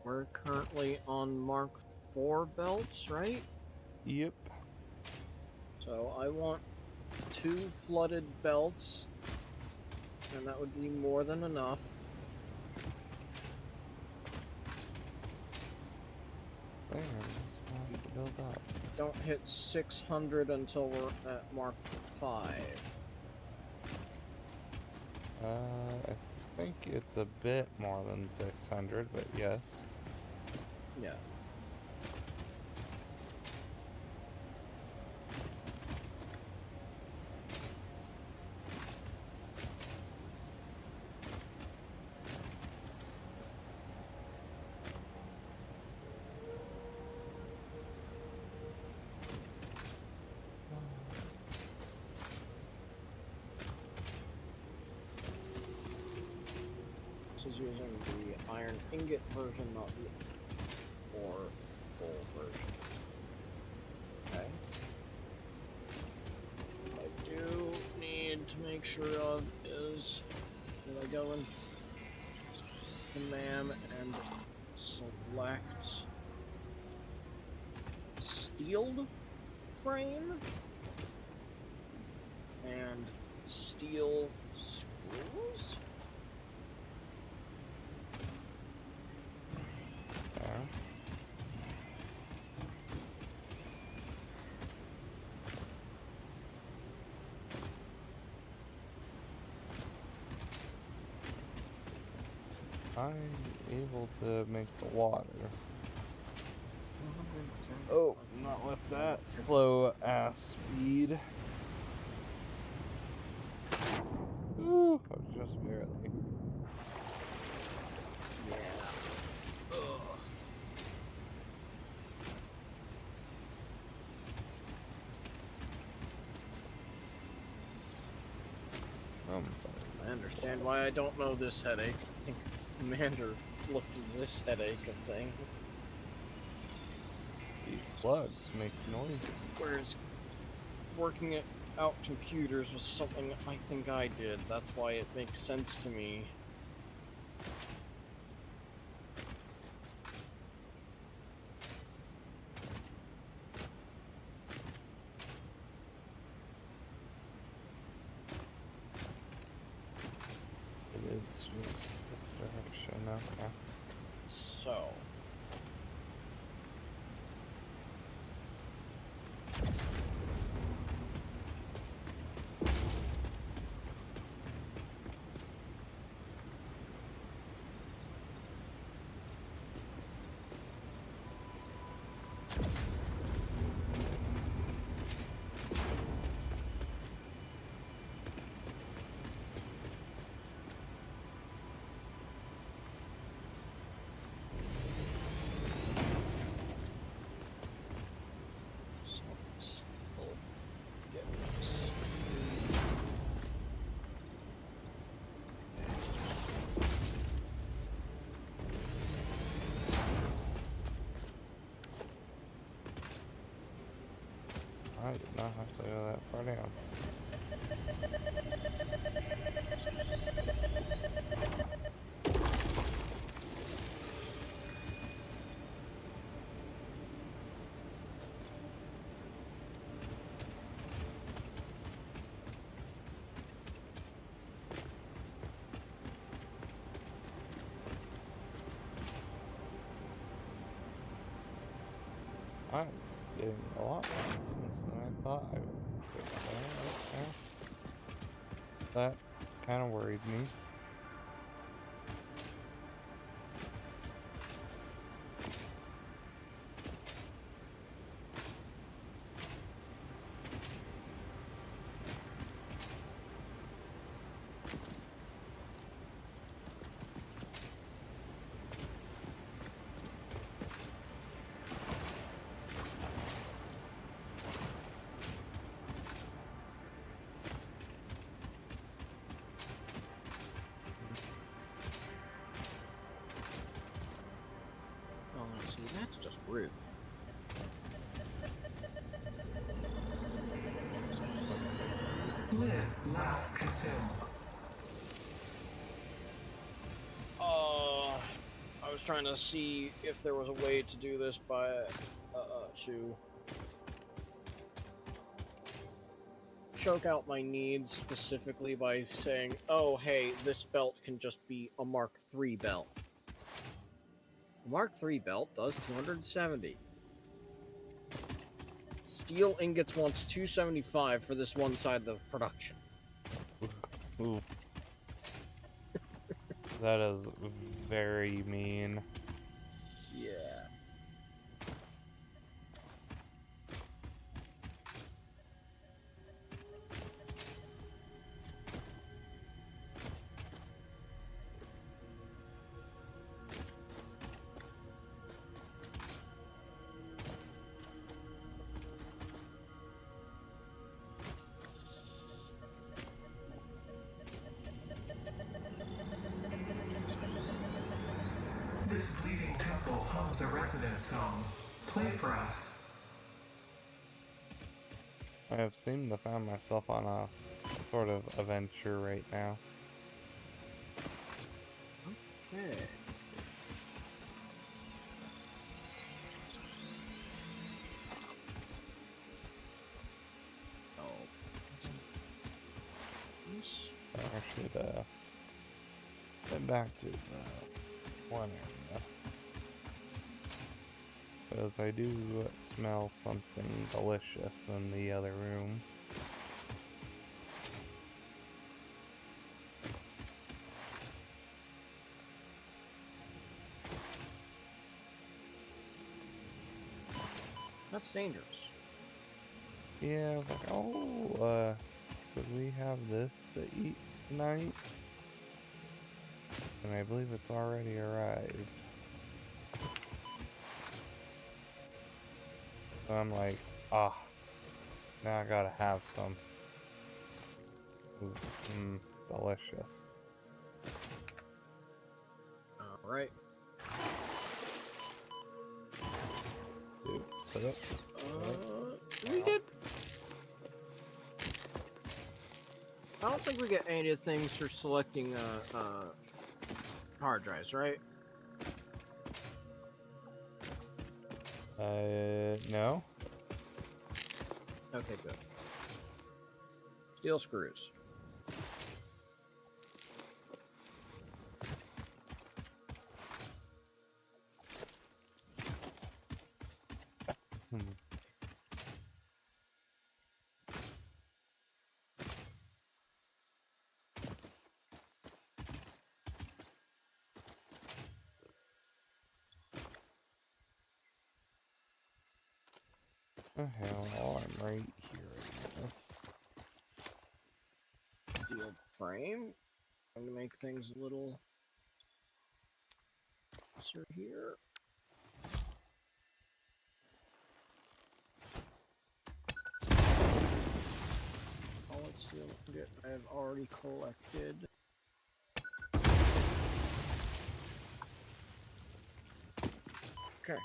We're currently on Mark IV belts, right? Yep. So I want 2 flooded belts, and that would be more than enough. There, just wanted to build up. Don't hit 600 until we're at Mark V. I think it's a bit more than 600, but yes. Yeah. This is using the iron ingot version, not the ore full version. Okay. What I do need to make sure of is that I go in command and select steeled frame. steel screws. There. I'm able to make the water. Oh, not with that slow ass speed. Ooh, just barely. Yeah. Ugh. I'm sorry. I understand why I don't know this headache. I think Commander looked at this headache of thing. These slugs make noises. Whereas working it out computers was something I think I did. That's why it makes sense to me. It's just this direction, okay. So. I did not have to go that far down. I was getting a lot more distance than I thought I would. That kind of worried me. Oh, see, that's just rude. Live, laugh, consume. I was trying to see if there was a way to do this by, to choke out my needs specifically by saying, oh, hey, this belt can just be a Mark III belt. The Mark III belt does 270. Steel ingots wants 275 for this one side of the production. Ooh. That is very mean. Yeah. This bleeding temple hums a resonant song. Play for us. I have seemed to find myself on a sort of adventure right now. Okay. Oh. I should head back to the one area. Because I do smell something delicious in the other room. That's dangerous. Yeah, I was like, oh, could we have this to eat tonight? And I believe it's already arrived. So I'm like, ah, now I gotta have some. It's, delicious. Alright. Dude, set up. We get... I don't think we get any of the things for selecting hard drives, right? No. Okay, good. Steel screws. Okay, well, I'm right here, I guess. Steel frame. I'm gonna make things a little closer here. Solid steel ingot I have already collected. Okay.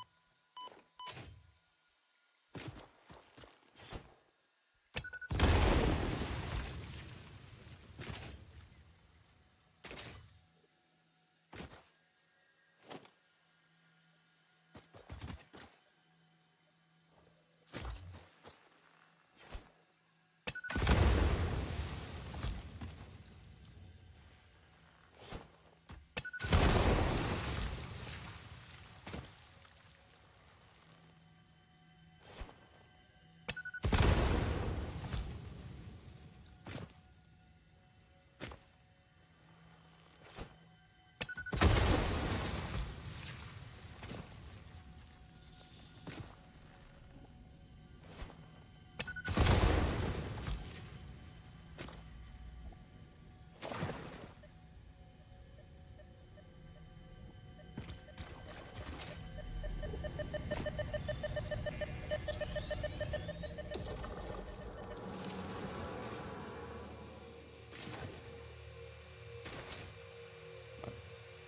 Nice.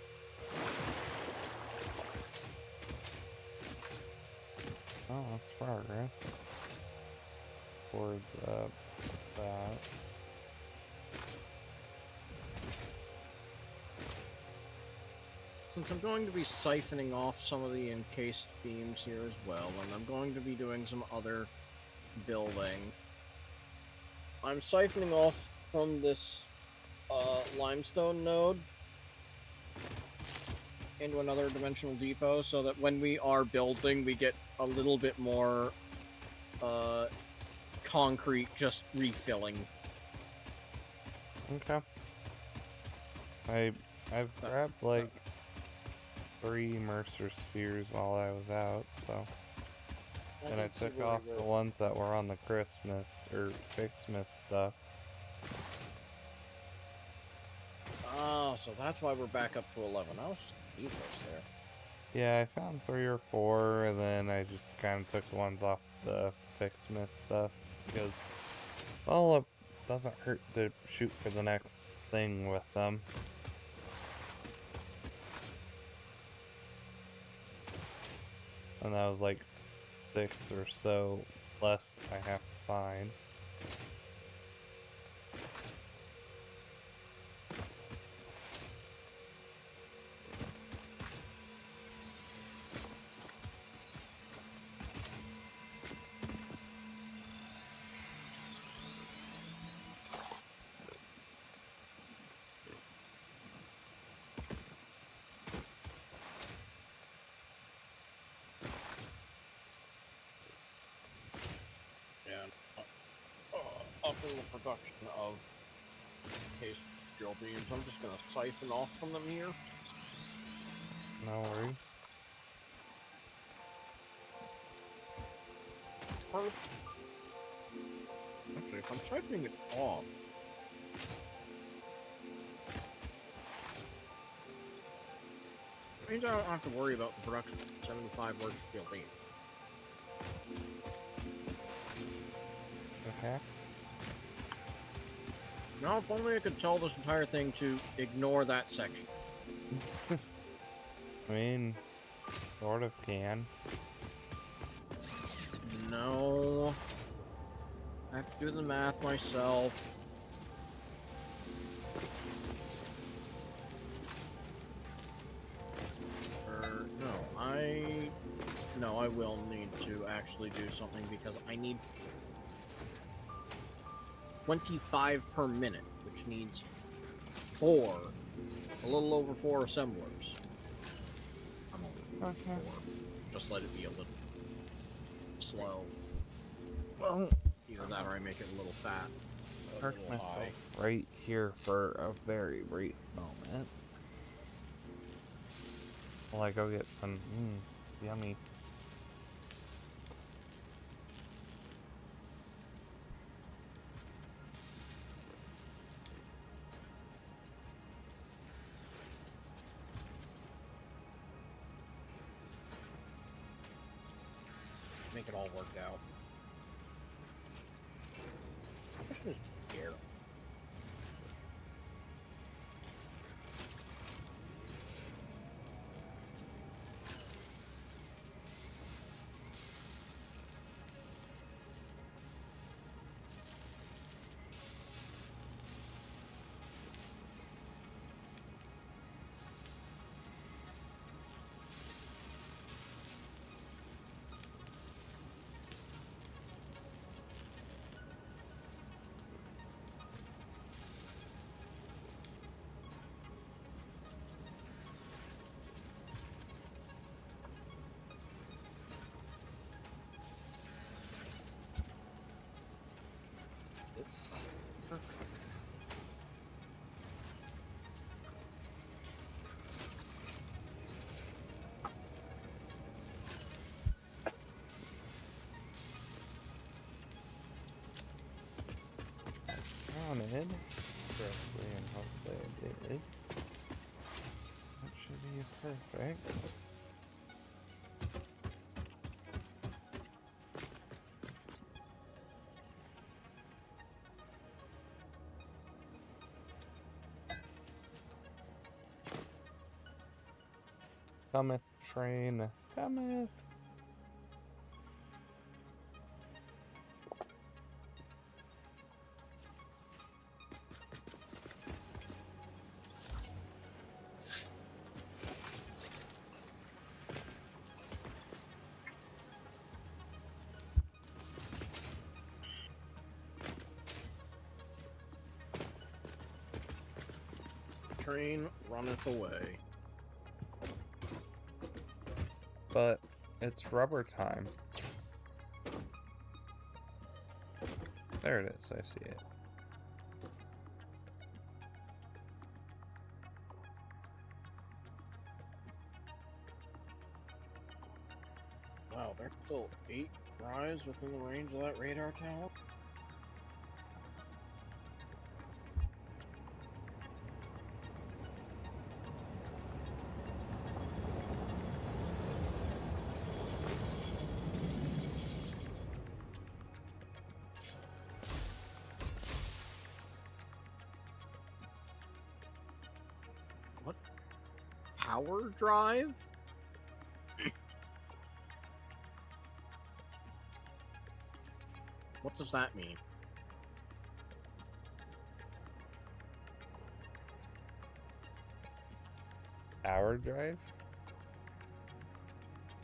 Oh, that's progress. Towards, that. Since I'm going to be siphoning off some of the encased beams here as well, and I'm going to be doing some other building, I'm siphoning off from this limestone node into another dimensional depot so that when we are building, we get a little bit more concrete just refilling. Okay. I've grabbed like 3 Mercer spheres while I was out, so. And I took off the ones that were on the Christmas or Fixmas stuff. Ah, so that's why we're back up to 11. I was just leave those there. Yeah, I found 3 or 4, and then I just kind of took the ones off the Fixmas stuff because, well, it doesn't hurt to shoot for the next thing with them. And that was like 6 or so less I have to find. upping the production of case drill beams. I'm just gonna siphon off from them here. No worries. First, actually, if I'm siphoning it off, it means I don't have to worry about the production of 75 large steel beams. Okay. Now, if only I could tell this entire thing to ignore that section. I mean, sort of can. No. I have to do the math myself. No, I will need to actually do something because I need 25 per minute, which needs a little over 4 assemblers. I'm only Okay. 4. Just let it be a little slow. Well, Either that or I make it a little fat. park myself right here for a very brief moment. While I go get some yummy. Make it all work out. Question is where? It's perfect. Counted correctly, and hopefully I did. That should be perfect. Cometh, train, cometh. Train runneth away. But it's rubber time. There it is, I see it. Wow, there's still 8 rise within the range of that radar tower. What? Power drive? What does that mean? Hour drive?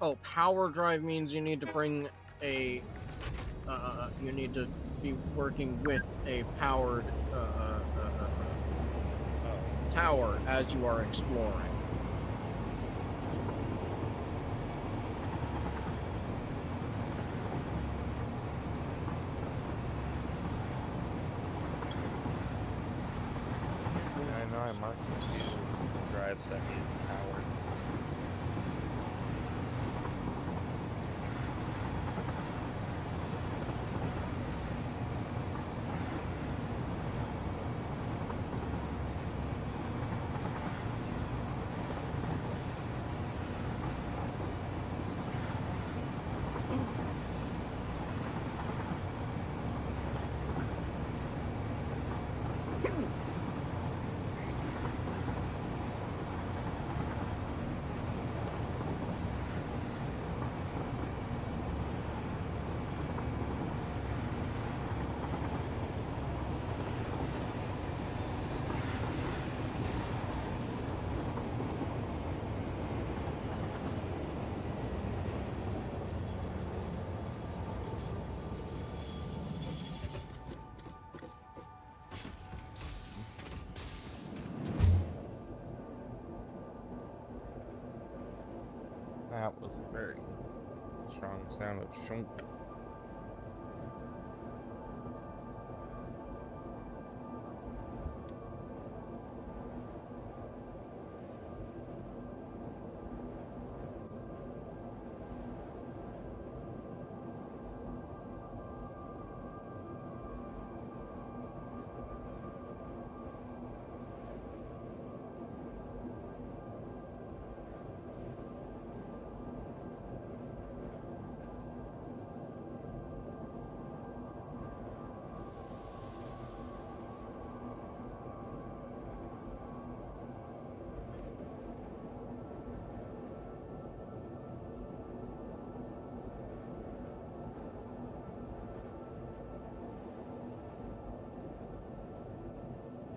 Oh, power drive means you need to bring a... you need to be working with a powered tower as you are exploring. I marked the two drives that need power. That was a very strong sound of shunk.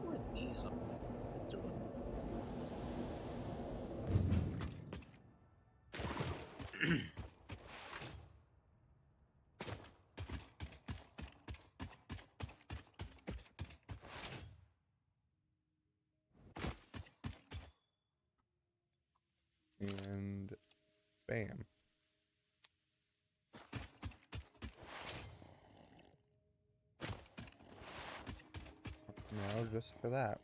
What are these up doing? And bam. Now just for that.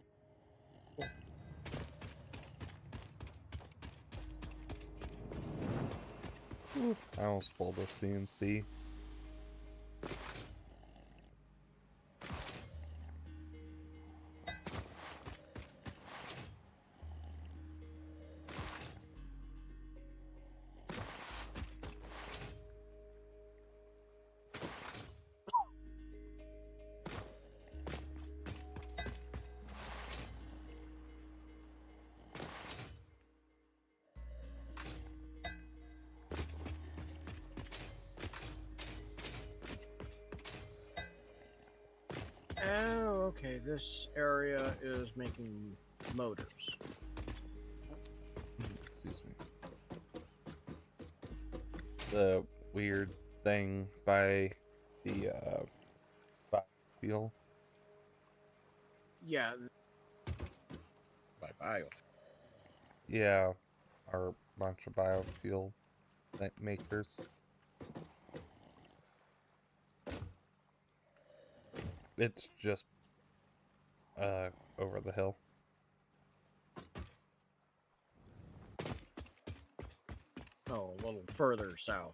I almost spoiled the CMC. Oh, okay. This area is making motors. Excuse me. The weird thing by the biofuel. Yeah. By bio. Yeah, are a bunch of biofuel makers. It's just over the hill. Oh, a little further south.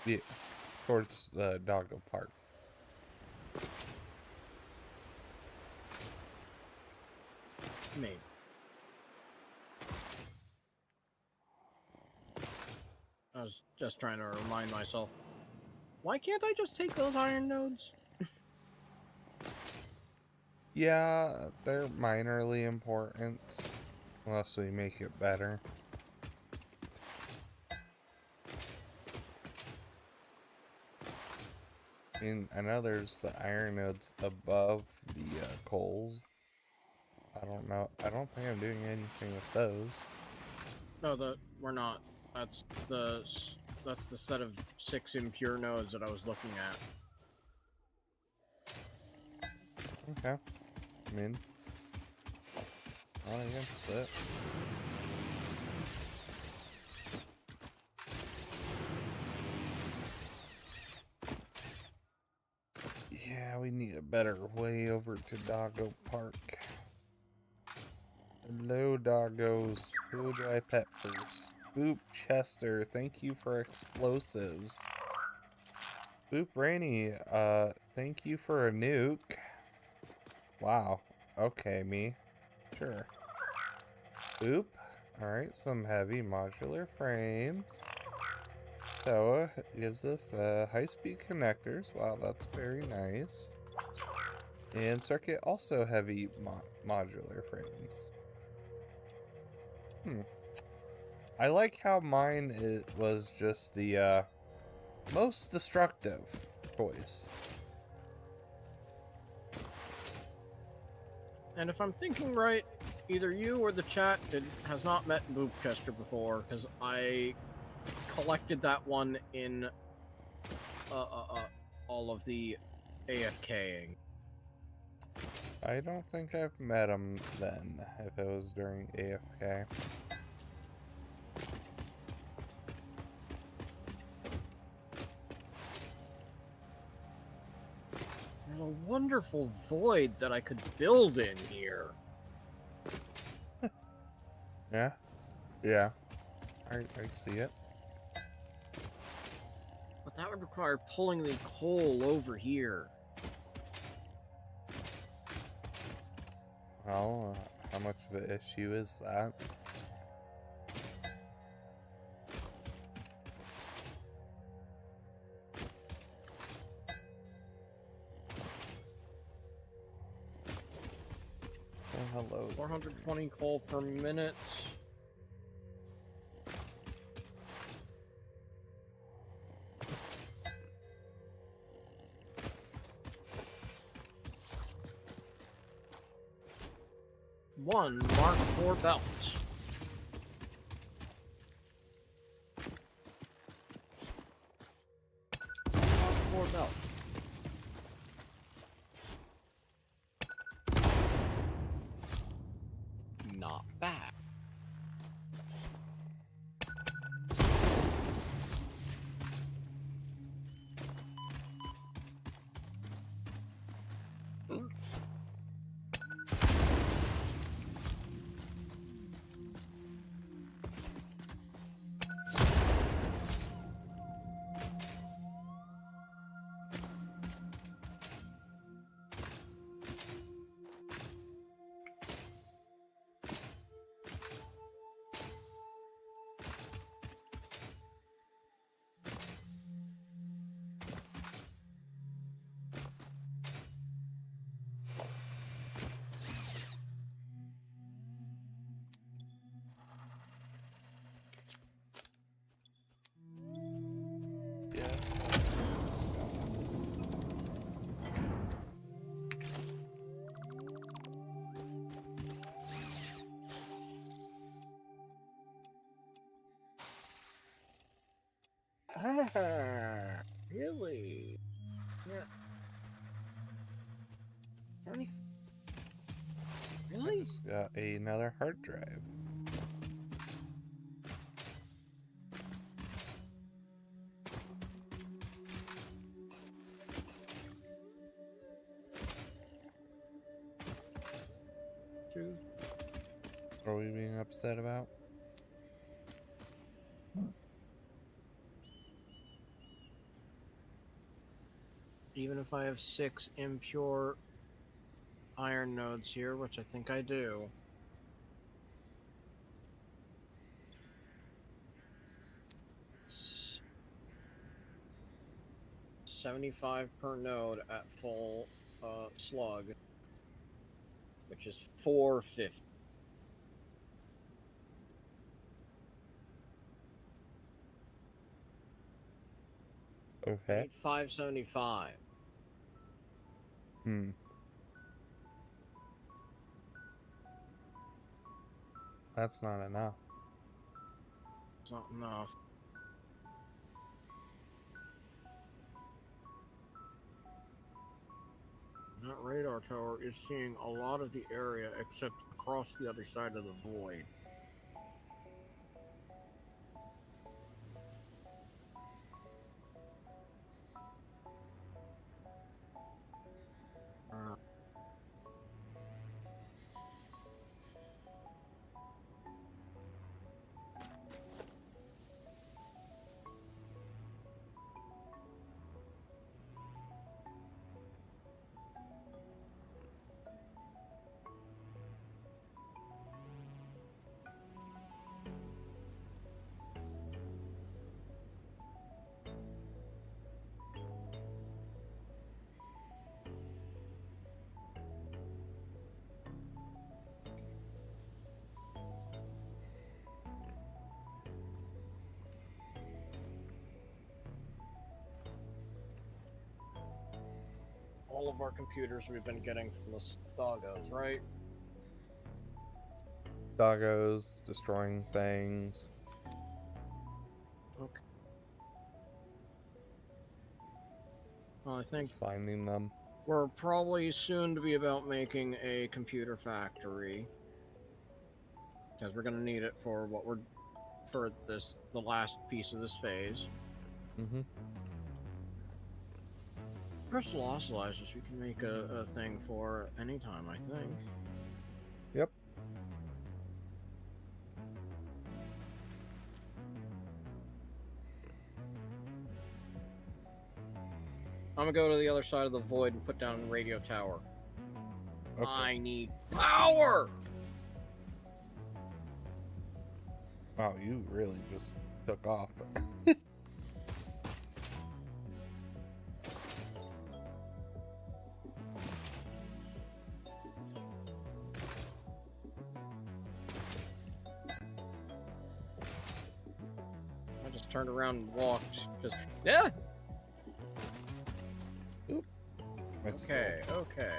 Yeah, towards the Doggo Park. Maybe. I was just trying to remind myself. Why can't I just take those iron nodes? Yeah, they're minorly important, unless we make it better. I mean, I know there's the iron nodes above the coals. I don't know. I don't think I'm doing anything with those. No, we're not. That's the set of 6 impure nodes that I was looking at. Okay. I mean, not against it. Yeah, we need a better way over to Doggo Park. Hello, doggos. Who do I pet first? Boop Chester, thank you for explosives. Boop Rainy, thank you for a nuke. Wow. Okay, me. Sure. Boop. Alright, some heavy modular frames. Toa gives us high-speed connectors. Wow, that's very nice. And Circuit also heavy modular frames. I like how mine was just the most destructive choice. And if I'm thinking right, either you or the chat has not met Boopchester before, because I collected that one in all of the AFKing. I don't think I've met him then, if it was during AFK. There's a wonderful void that I could build in here. Yeah? Yeah. I see it. But that would require pulling the coal over here. Well, how much of an issue is that? Oh, hello. 420 coal per minute. One Mark IV belt. Mark IV belt. Not bad. Ah, really? Yeah. Really? I Really? just got another hard drive. Choose. What are we being upset about? Even if I have 6 impure iron nodes here, which I think I do. It's 75 per node at full slug, which is 450. I Okay. need 575. That's not enough. It's not enough. That radar tower is seeing a lot of the area except across the other side of the void. all of our computers we've been getting from the doggos, right? Doggos, destroying things. Okay. Well, I think Finding them. we're probably soon to be about making a computer factory. Because we're gonna need it for what we're for the last piece of this phase. Mm-hmm. Crystal oscillizers we can make a thing for anytime, I think. Yep. I'm gonna go to the other side of the void and put down a radio tower. Okay. I need power! Wow, you really just took off. I just turned around and walked. Just yeah. Oop. Okay. Okay.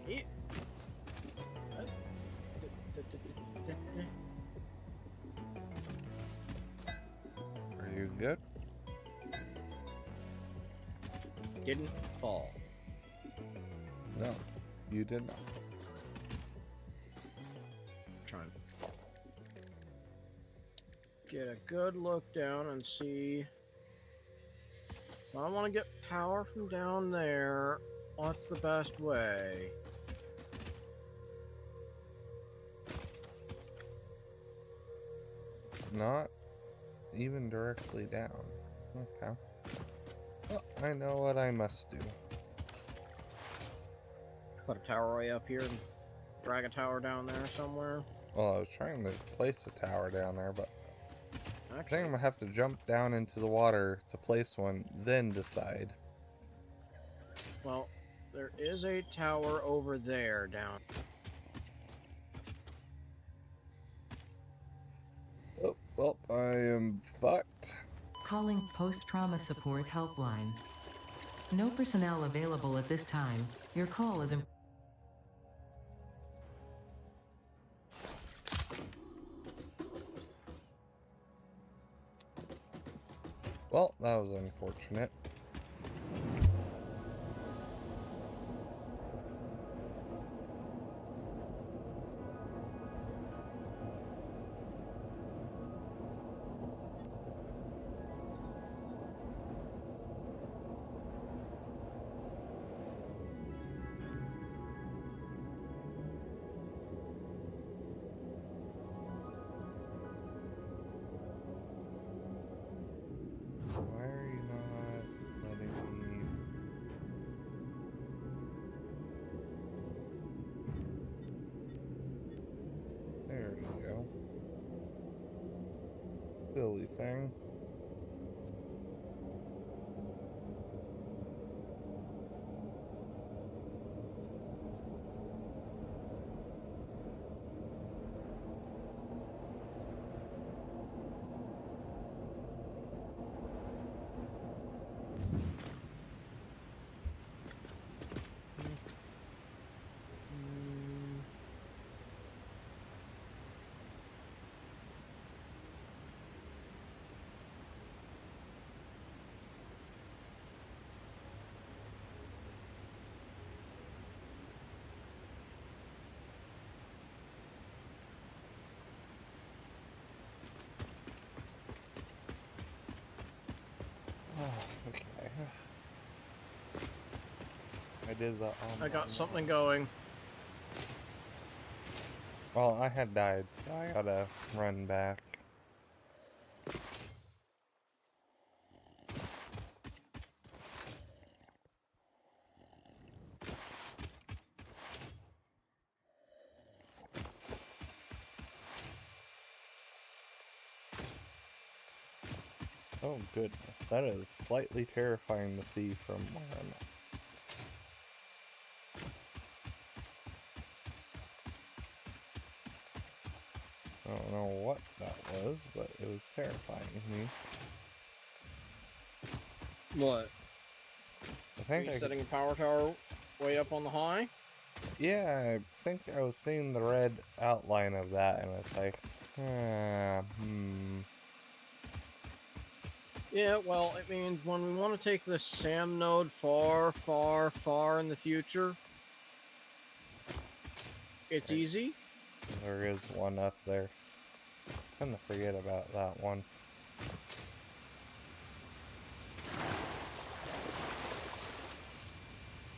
Yeah. Are you good? Didn't fall. No, you did not. Trying to get a good look down and see. If I want to get power from down there, what's the best way? Not even directly down. Okay. Well, I know what I must do. Put a tower way up here and drag a tower down there somewhere. Well, I was trying to place a tower down there, but I think Actually, I'm gonna have to jump down into the water to place one, then decide. well, there is a tower over there down. Oh, well, I am fucked. Calling post-trauma support helpline. No personnel available at this time. Your call is Well, that was unfortunate. Why are you not letting me? There you go. Silly thing. Oh, okay. I did the. I got something going. Well, I had died, so I gotta run back. Oh goodness, that is slightly terrifying to see from where I'm at. I don't know what that was, but it was terrifying to me. What? I Are think you I setting a could power tower way up on the high? Yeah, I think I was seeing the red outline of that, and it's like, Yeah, well, it means when we want to take this SAM node far, far, far in the future, it's Right. easy. There is one up there. I tend to forget about that one.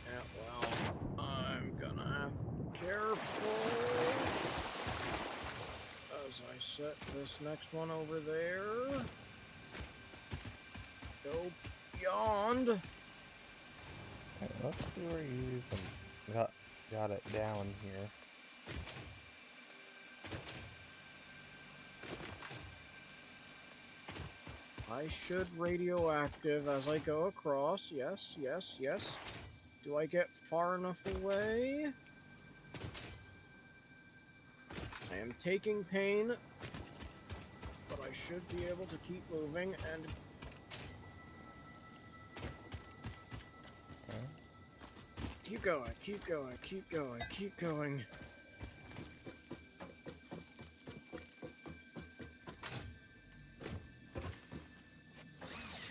Yeah, well, I'm gonna have to be careful as I set this next one over there. Go beyond. Okay, let's see where you even got it down here. I should radioactive as I go across. Yes, yes, yes. Do I get far enough away? I am taking pain, but I should be able to keep moving and... Okay. Keep going, keep going, keep going, keep going.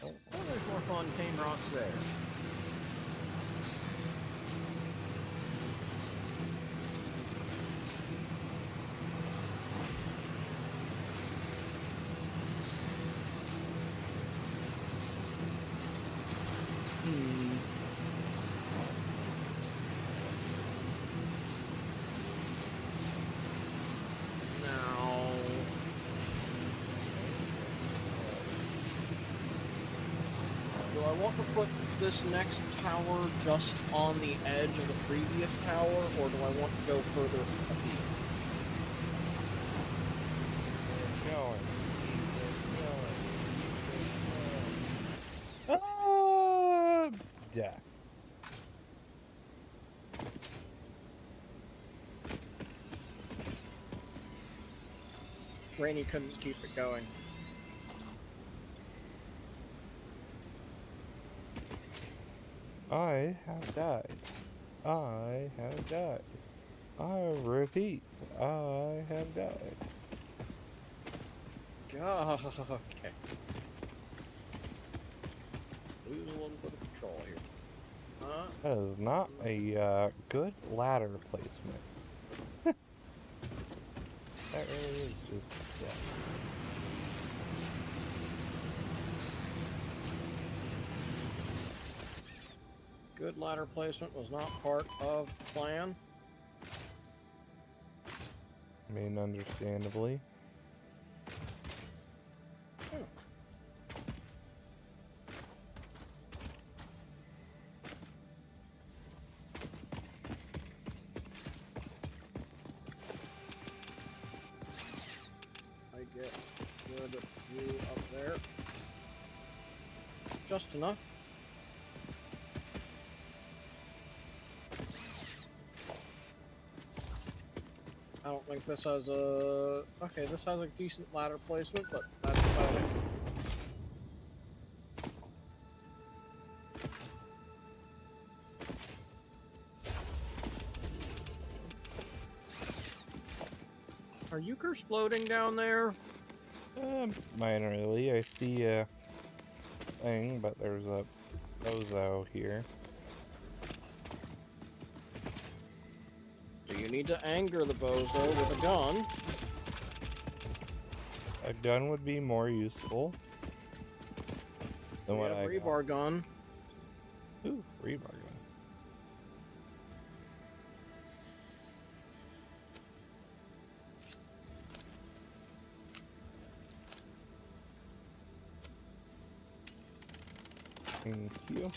Oh, there's more fun pain rocks there. Now... Do I want to put this next tower just on the edge of the previous tower, or do I want to go further afield? Keep going. Death. Rainy couldn't keep it going. I have died. I have died. I repeat, I have died. God, okay. Lose a little bit of control here. That is not a good ladder placement. That really is just death. Good ladder placement was not part of the plan. I mean, understandably. I get good view up there. Just enough. I don't think this has a... Okay, this has a decent ladder placement, but that's about it. Are you exploding down there? Minorly. I see a thing, but there's a bozo here. Do you need to anger the bozo with a gun? A gun would be more useful than We what have I rebar gun. got. Ooh, rebar gun. Thank you.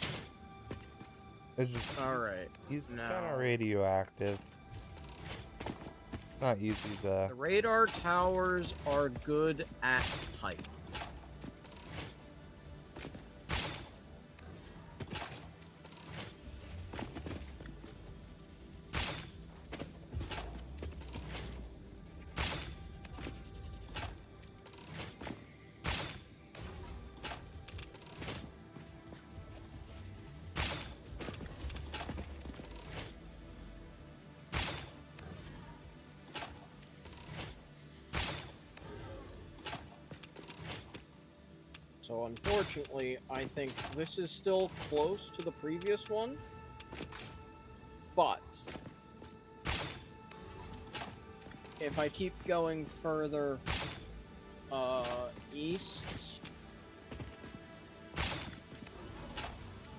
It's just Alright. he's kind now- of radioactive. Not easy to. The radar towers are good at height. So unfortunately, I think this is still close to the previous one, but if I keep going further east,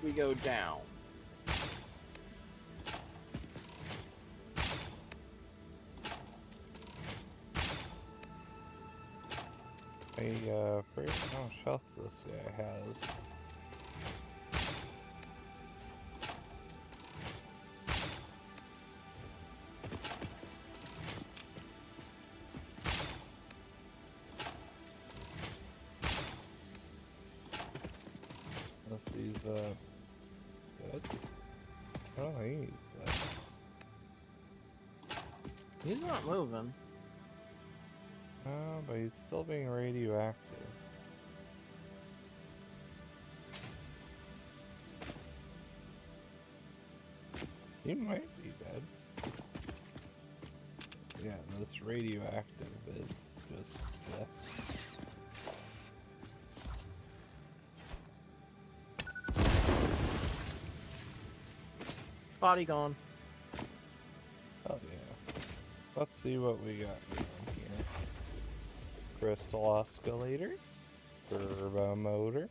we go down. Forget how much health this guy has. Unless he's, dead? Oh, he's dead. He's not moving. But he's still being radioactive. He might be dead. Yeah, this radioactive is just death. Body gone. Oh yeah. Let's see what we got going here. Crystal oscillator. Turbo motor.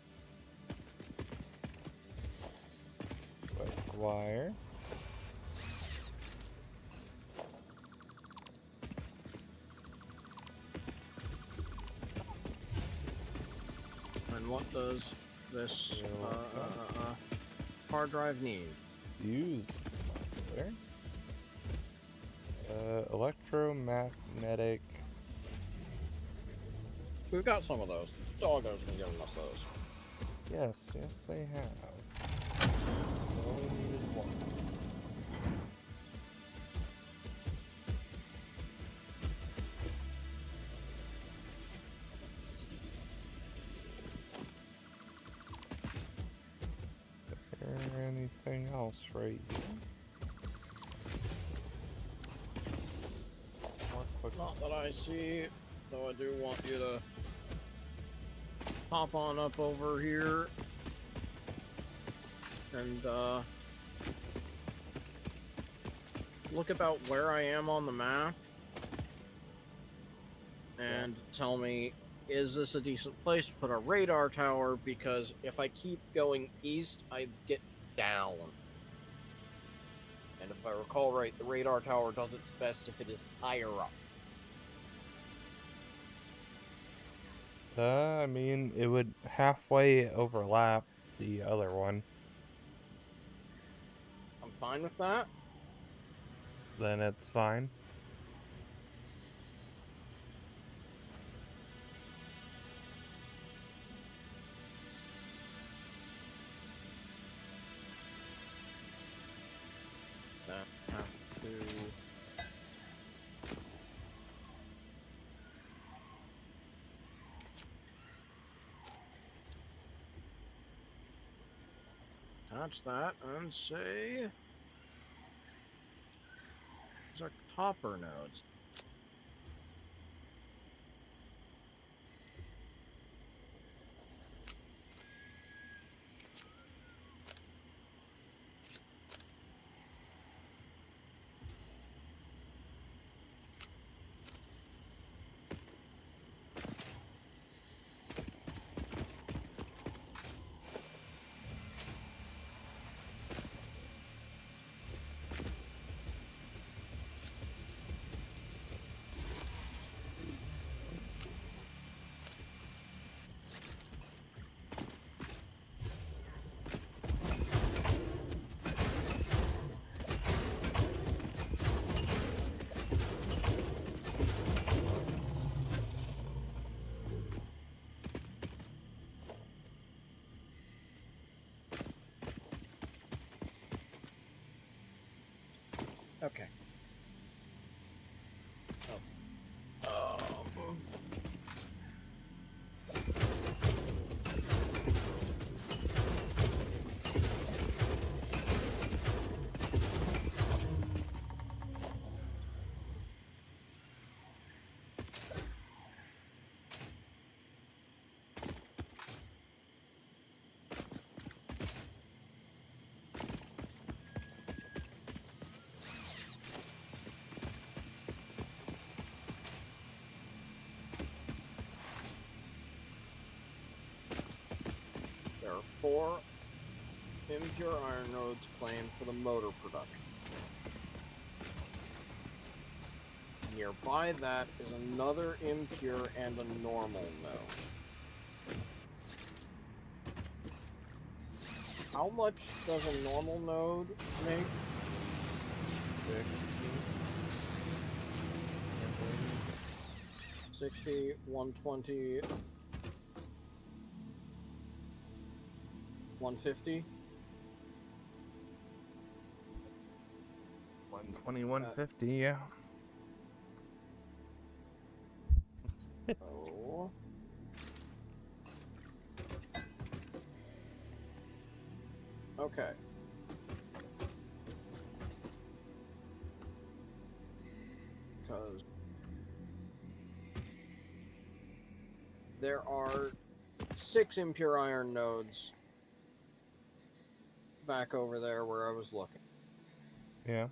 Quick wire. And what does this hard drive need? Fuse motor. Electromagnetic. We've got some of those. Doggos been giving us those. Yes, they have. Only needed one. Is there anything else right here? More quick. Not that I see, though I do want you to hop on up over here and look about where I am on the map and tell me, is this a decent place to put a radar tower? Because if I keep going east, I get down. And if I recall right, the radar tower does its best if it is higher up. I mean, it would halfway overlap the other one. I'm fine with that. Then it's fine. That have to... Attach that and say... These are copper nodes. Okay. 4 impure iron nodes claimed for the motor production. Nearby that is another impure and a normal node. How much does a normal node make? 60, 120, 150. 120, 150, yeah. Oh. Okay. Because there are 6 impure iron nodes back over there where I was looking. Yeah.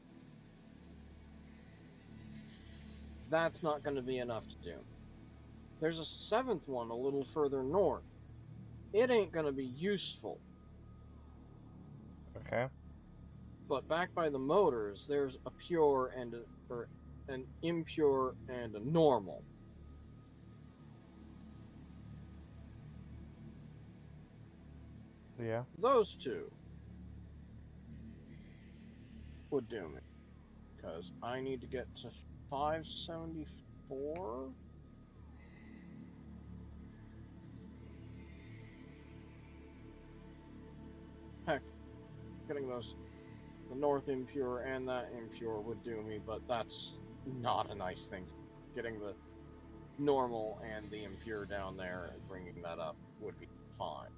That's not going to be enough to do. There's a 7th one a little further north. It ain't going to be useful. Okay. But back by the motors, there's a pure and an impure and a normal. Yeah. Those 2 would do me. Because I need to get to 574. Heck, getting those, the north impure and that impure would do me, but that's not a nice thing. Getting the normal and the impure down there and bringing that up would be fine.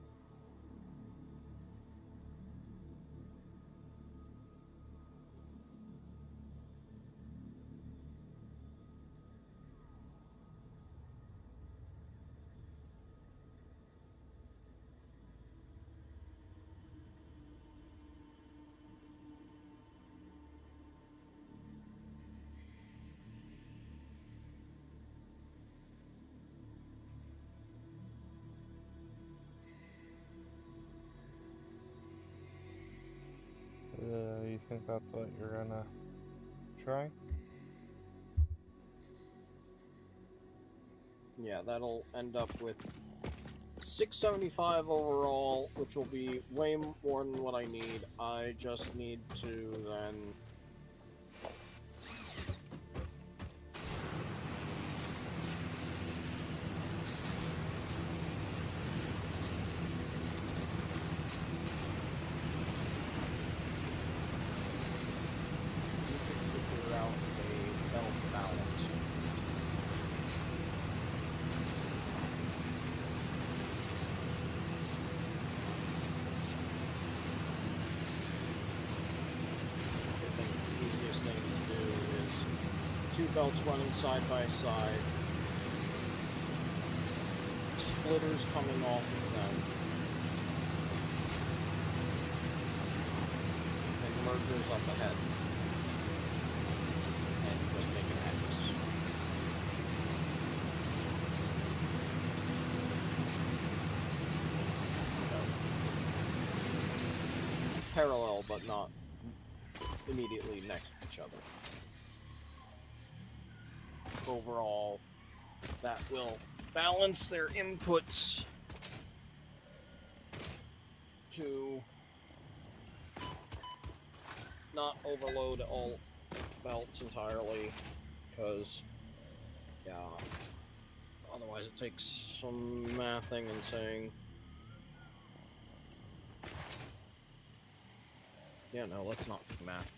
You think that's what you're gonna try? Yeah, that'll end up with 675 overall, which will be way more than what I need. I just need to then... figure out a belt balance. Belts running side by side, splitters coming off of them, and mergers up ahead, and just make an X. So, parallel, but not immediately next to each other. Overall, that will balance their inputs to not overload all belts entirely, because, yeah, otherwise it takes some mathing and saying, yeah, no, let's not do math.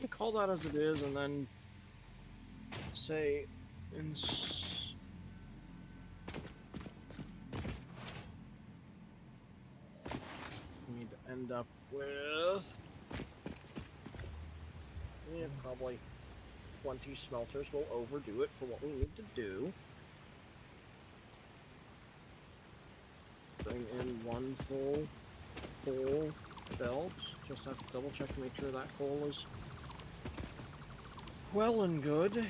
You call that as it is, and then say we need to end up with probably 20 smelters. Will overdo it for what we need to do. Bring in one full belt. Just have to double check to make sure that coal is well and good.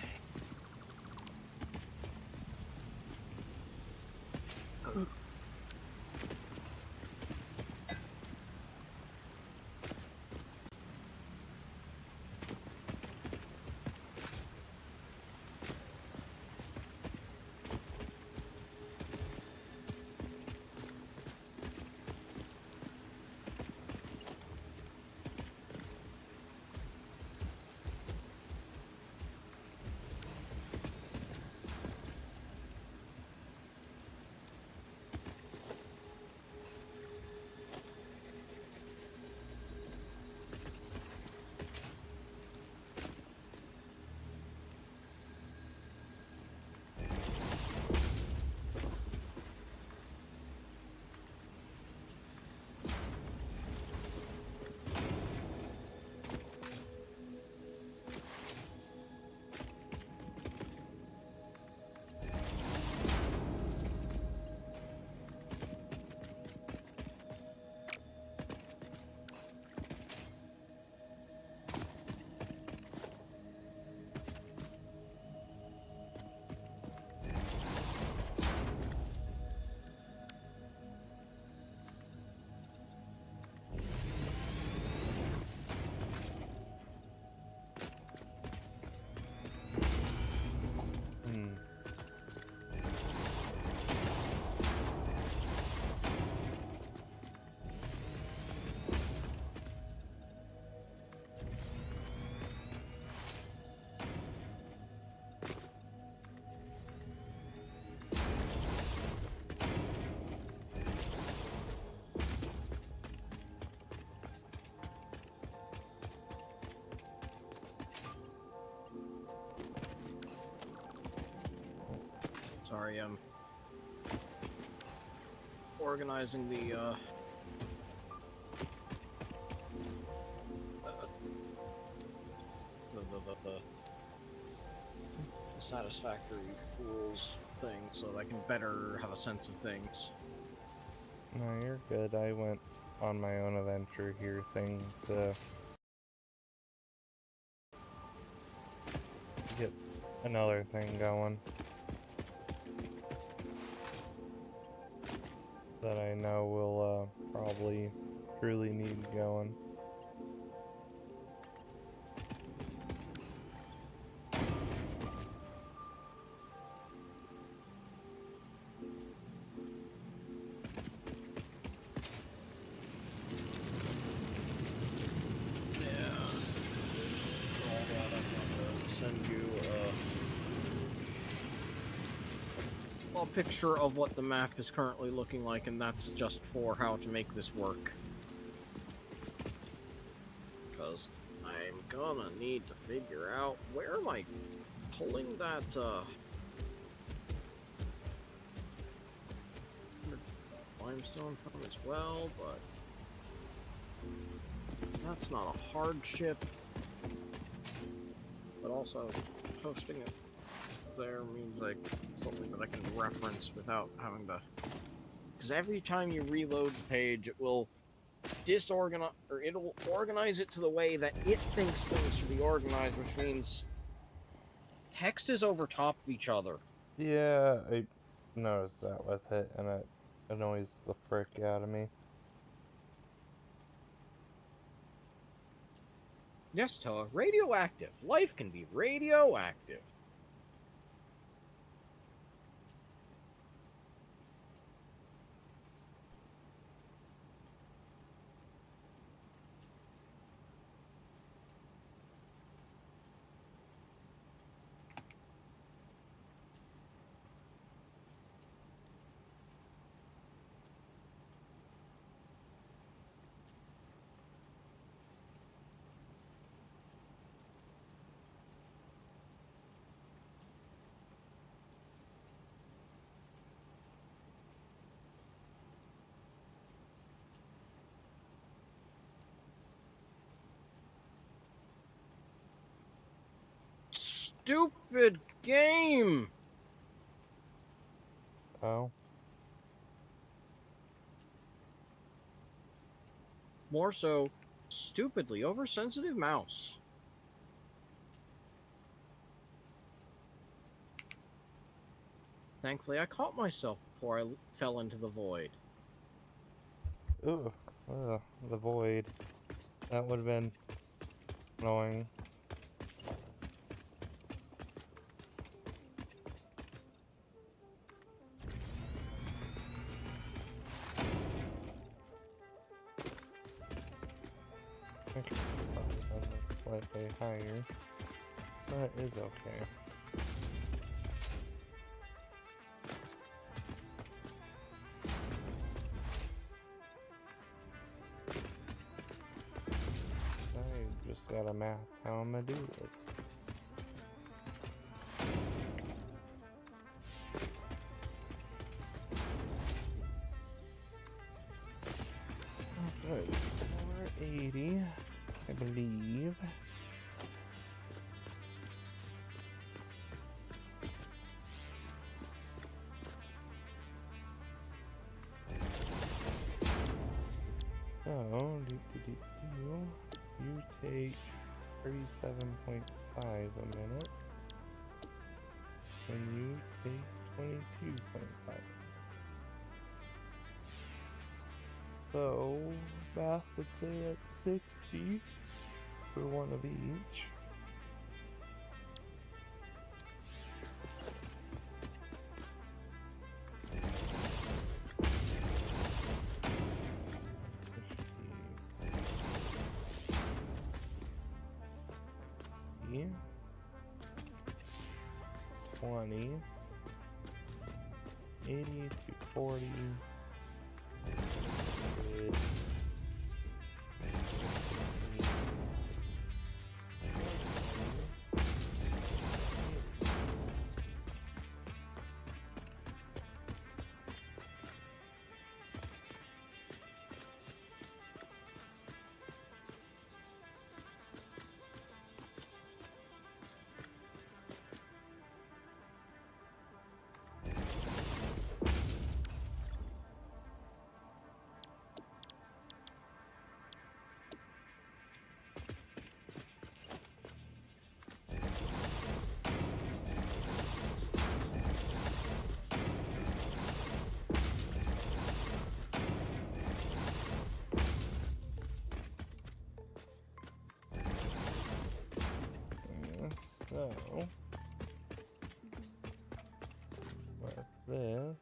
I am organizing the satisfactory rules thing so that I can better have a sense of things. No, you're good. I went on my own adventure here thing to get another thing going that I know will probably truly need going. A picture of what the map is currently looking like, and that's just for how to make this work. Because I'm gonna need to figure out where am I pulling that limestone from as well, but that's not a hardship. But also posting it there means like something that I can reference without having to, because every time you reload the page it will disorganize, or it'll organize it to the way that it thinks things should be organized, which means text is over top of each other. Yeah, I noticed that with it, and it annoys the frick out of me. Yes, Toa, radioactive. Life can be radioactive. Stupid game! Oh? More so, stupidly oversensitive mouse. Thankfully, I caught myself before I fell into the void. Ooh, the void. That would have been annoying. I could have probably done this slightly higher, but it is okay. I just gotta math how I'm gonna do this. So, 480, I believe. So, you take 37.5 a minute, and you take 22.5. So, math would say that's 60 for one of each. See. 20, 80 to 40. 100, So, with this,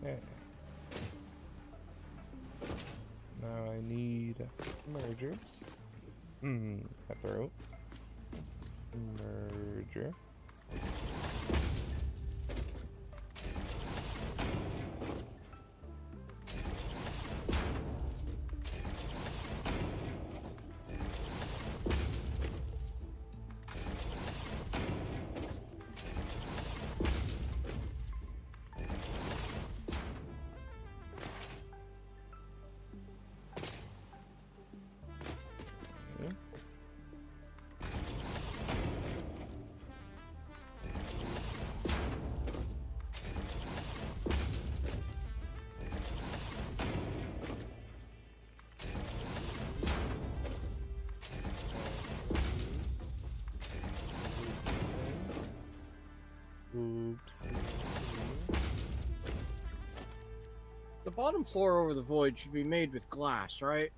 okay. Now I need mergers. Cutthroat. Merger. Okay. Oops. The bottom floor over the void should be made with glass, right?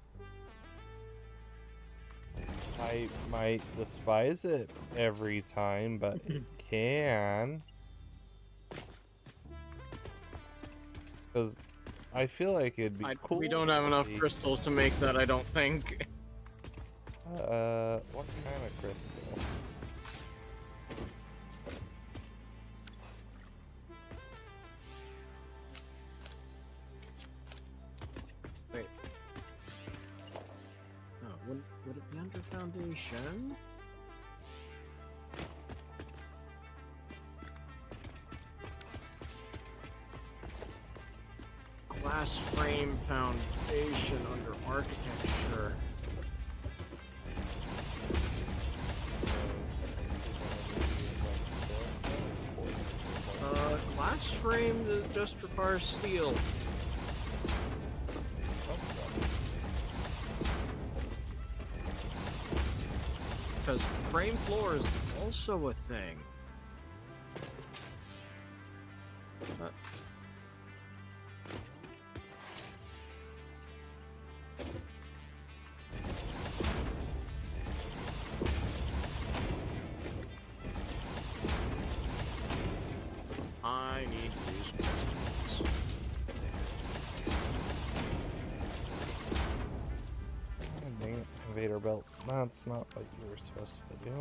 I might despise it every time, but it can. Because I feel like it'd be cool. We don't have enough if crystals to make that, I don't think. what kind of crystal? Wait. Oh, would it be under foundation? Glass frame foundation under architecture. Glass frame that just requires steel. Because frame floor is also a thing. I need to do some things. God dang it, invader belt. That's not what you were supposed to do.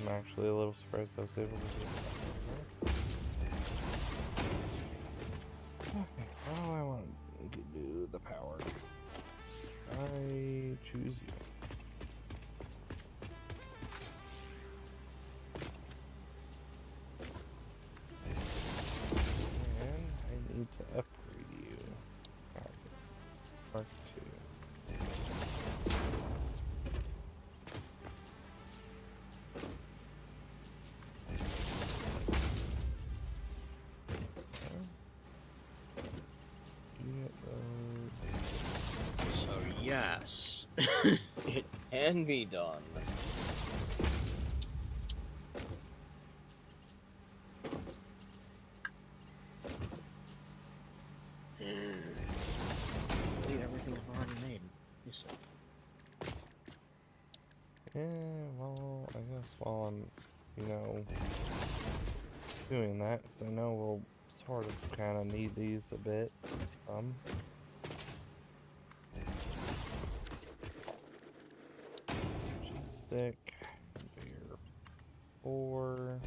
I'm actually a little surprised I was able to do that. Okay, well, I want to do the power. I choose you. And I need to upgrade you. Mark 2. So yes. It can be done. Leave everything I've already made. You said. Yeah, well, I guess while I'm, doing that, because I know we'll sort of kind of need these a bit. Cheese stick, beer, 4.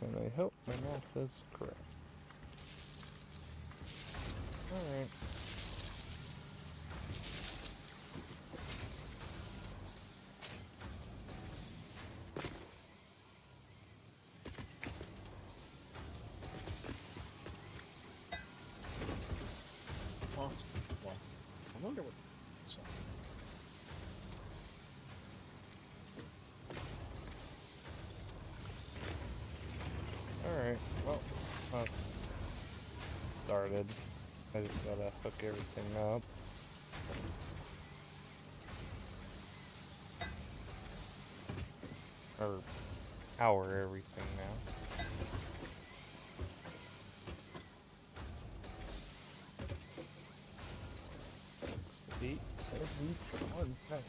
And I hope my math is correct. Alright. Well, I wonder what. So. Alright, well, that's started. I just gotta hook everything up. Or power everything now. Sweet, nice.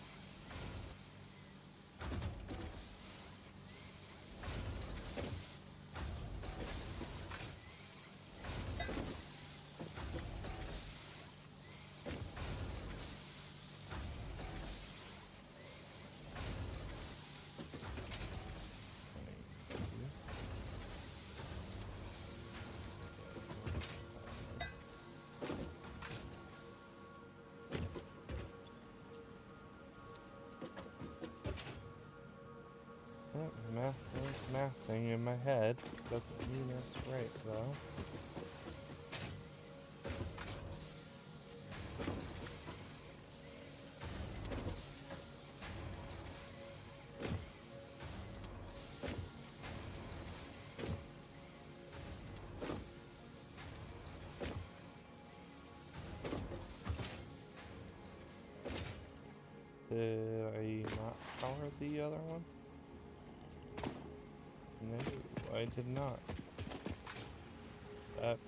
Math is mathing in my head. Doesn't mean that's right, though. Did I not power the other one? No, I did not. That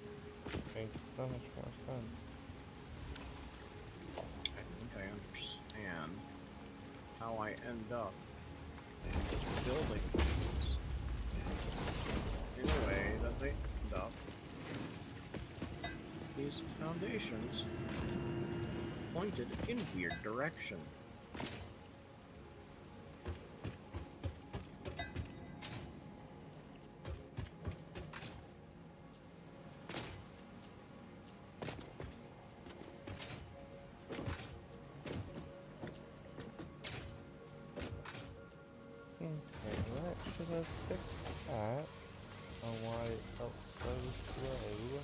makes so much more sense. I think I understand how I end up building things in a way that they end up. These foundations pointed in weird direction. Okay, that should have fixed that. Oh, why it felt so slow.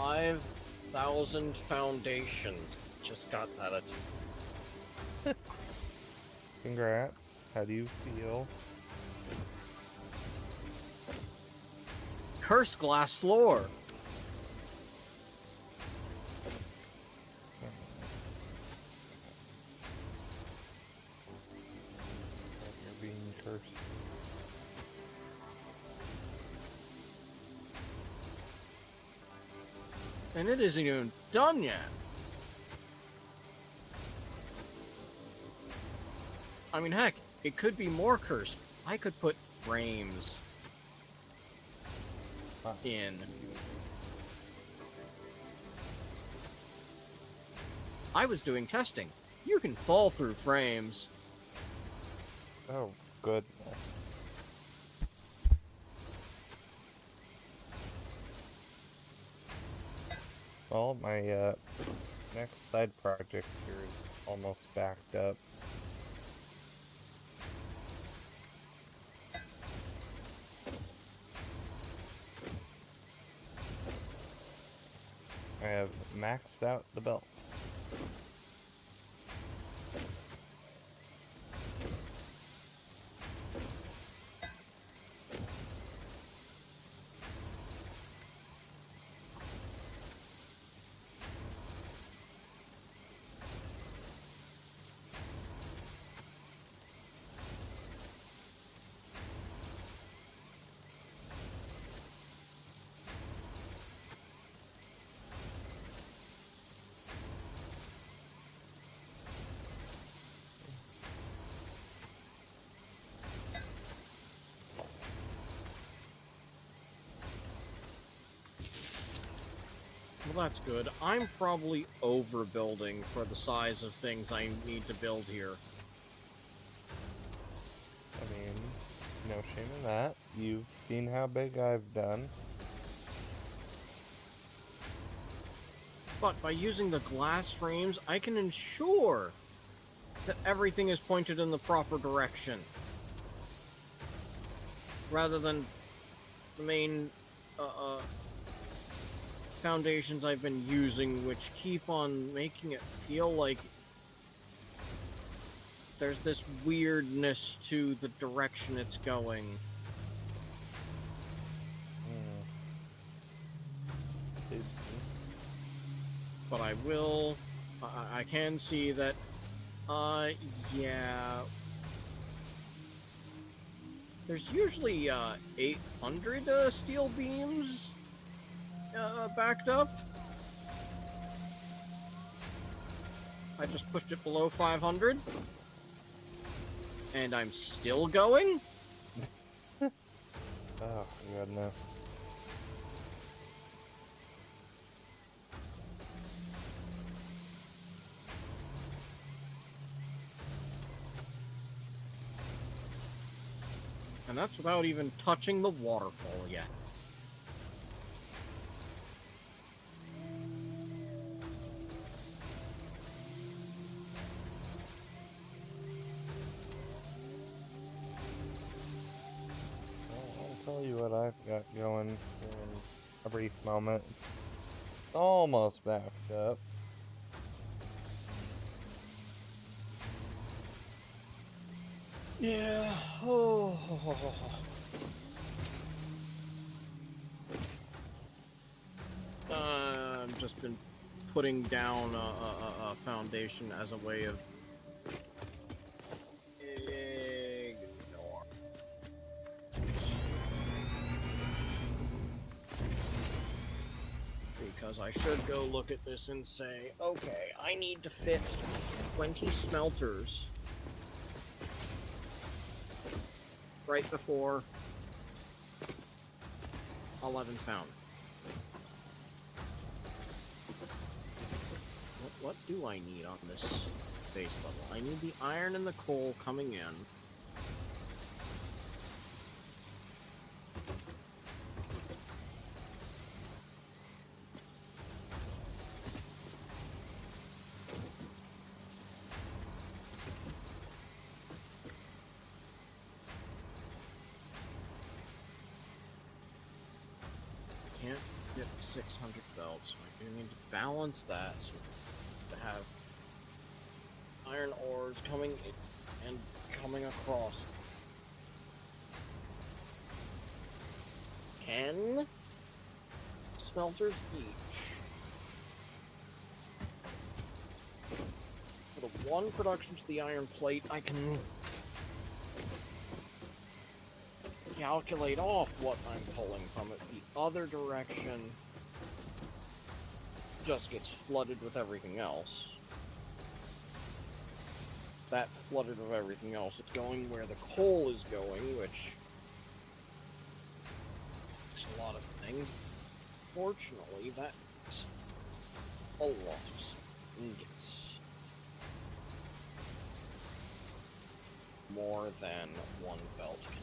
5,000 foundations. Just got that. Congrats. How do you feel? Cursed glass floor. You're being cursed. And it isn't even done yet. I mean, heck, it could be more cursed. I could put frames in. I was doing testing. You can fall through frames. Oh, goodness. Well, my next side project here is almost backed up. I have maxed out the belt. Well, that's good. I'm probably overbuilding for the size of things I need to build here. I mean, no shame in that. You've seen how big I've done. But by using the glass frames, I can ensure that everything is pointed in the proper direction. Rather than the main foundations I've been using, which keep on making it feel like there's this weirdness to the direction it's going. But I will... I can see that... yeah... There's usually, 800, steel beams, backed up. I just pushed it below 500. And I'm still going? Oh, goodness. And that's without even touching the waterfall yet. I'll tell you what I've got going here in a brief moment. It's almost backed up. Yeah. Oh. I've just been putting down a foundation as a way of ignore. Because I should go look at this and say, okay, I need to fit 20 smelters right before 11 found. What do I need on this base level? I need the iron and the coal coming in. Can't get 600 belts. I do need to balance that so to have iron ores coming in and coming across. 10 smelters each. For the one production to the iron plate, I can calculate off what I'm pulling from it. The other direction just gets flooded with everything else. That flooded with everything else. It's going where the coal is going, which makes a lot of things. Fortunately, that's a lot of ingots. More than one belt can.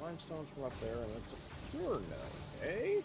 Limestones from up there, and it's a pure no, eh?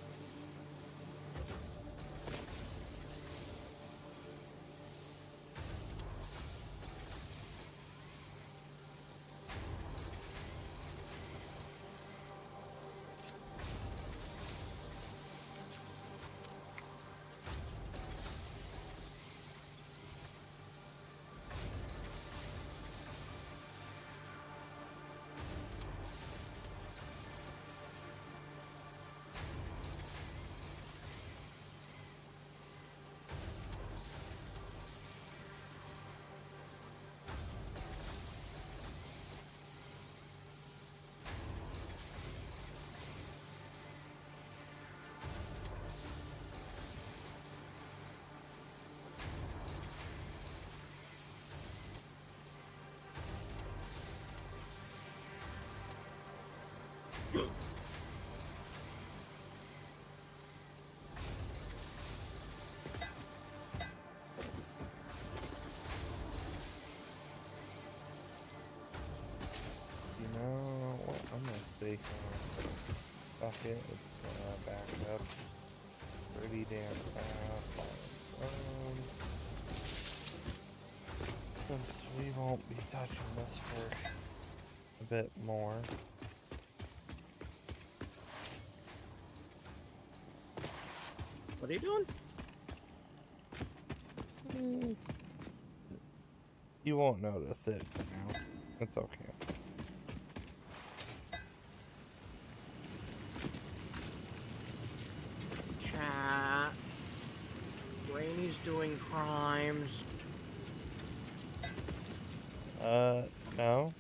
I'm gonna see. Fuck it, it's back up pretty damn fast on its own. Since we won't be touching this for a bit more. What are you doing? You won't notice it now. It's okay. Chat. Rainy's doing crimes. No.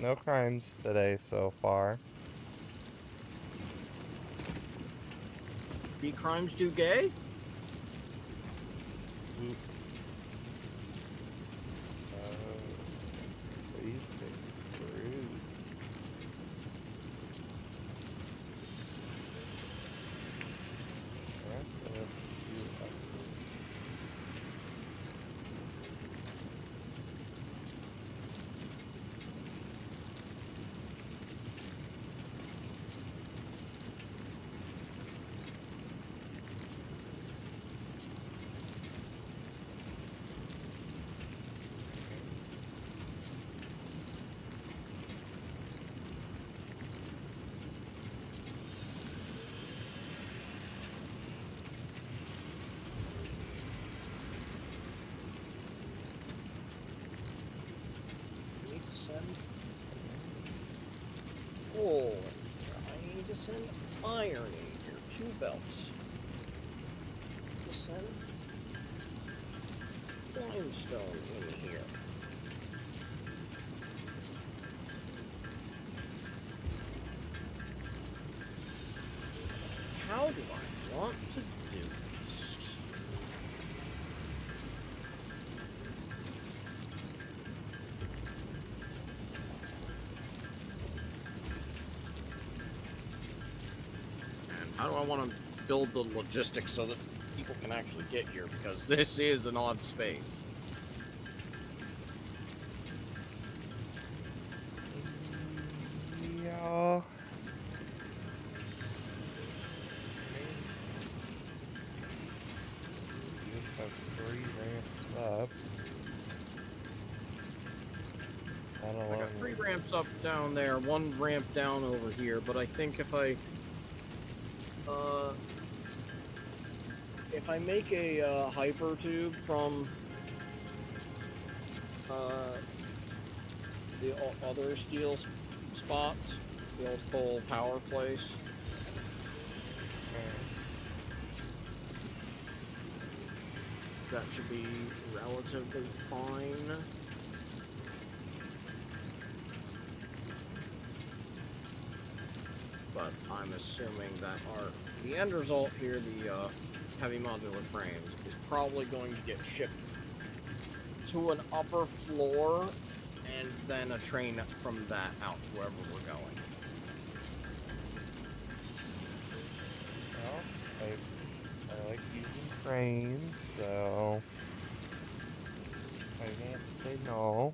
No crimes today so far. Be crimes do gay? Oop. Please say screws. The rest of us do upgrade. Coal. I need to send iron in here. 2 belts. To send limestone in here. How do I want to do this? How do I want to build the logistics so that people can actually get here? Because this is an odd space. ramps up down there, one ramp down over here, but I think if I make a hyper tube from the other steel spot, the old coal power place, that should be relatively fine. But I'm assuming that the end result here, the heavy modular frames, is probably going to get shipped to an upper floor, and then a train from that out to wherever we're going. Well, I like using trains, so I can't say no.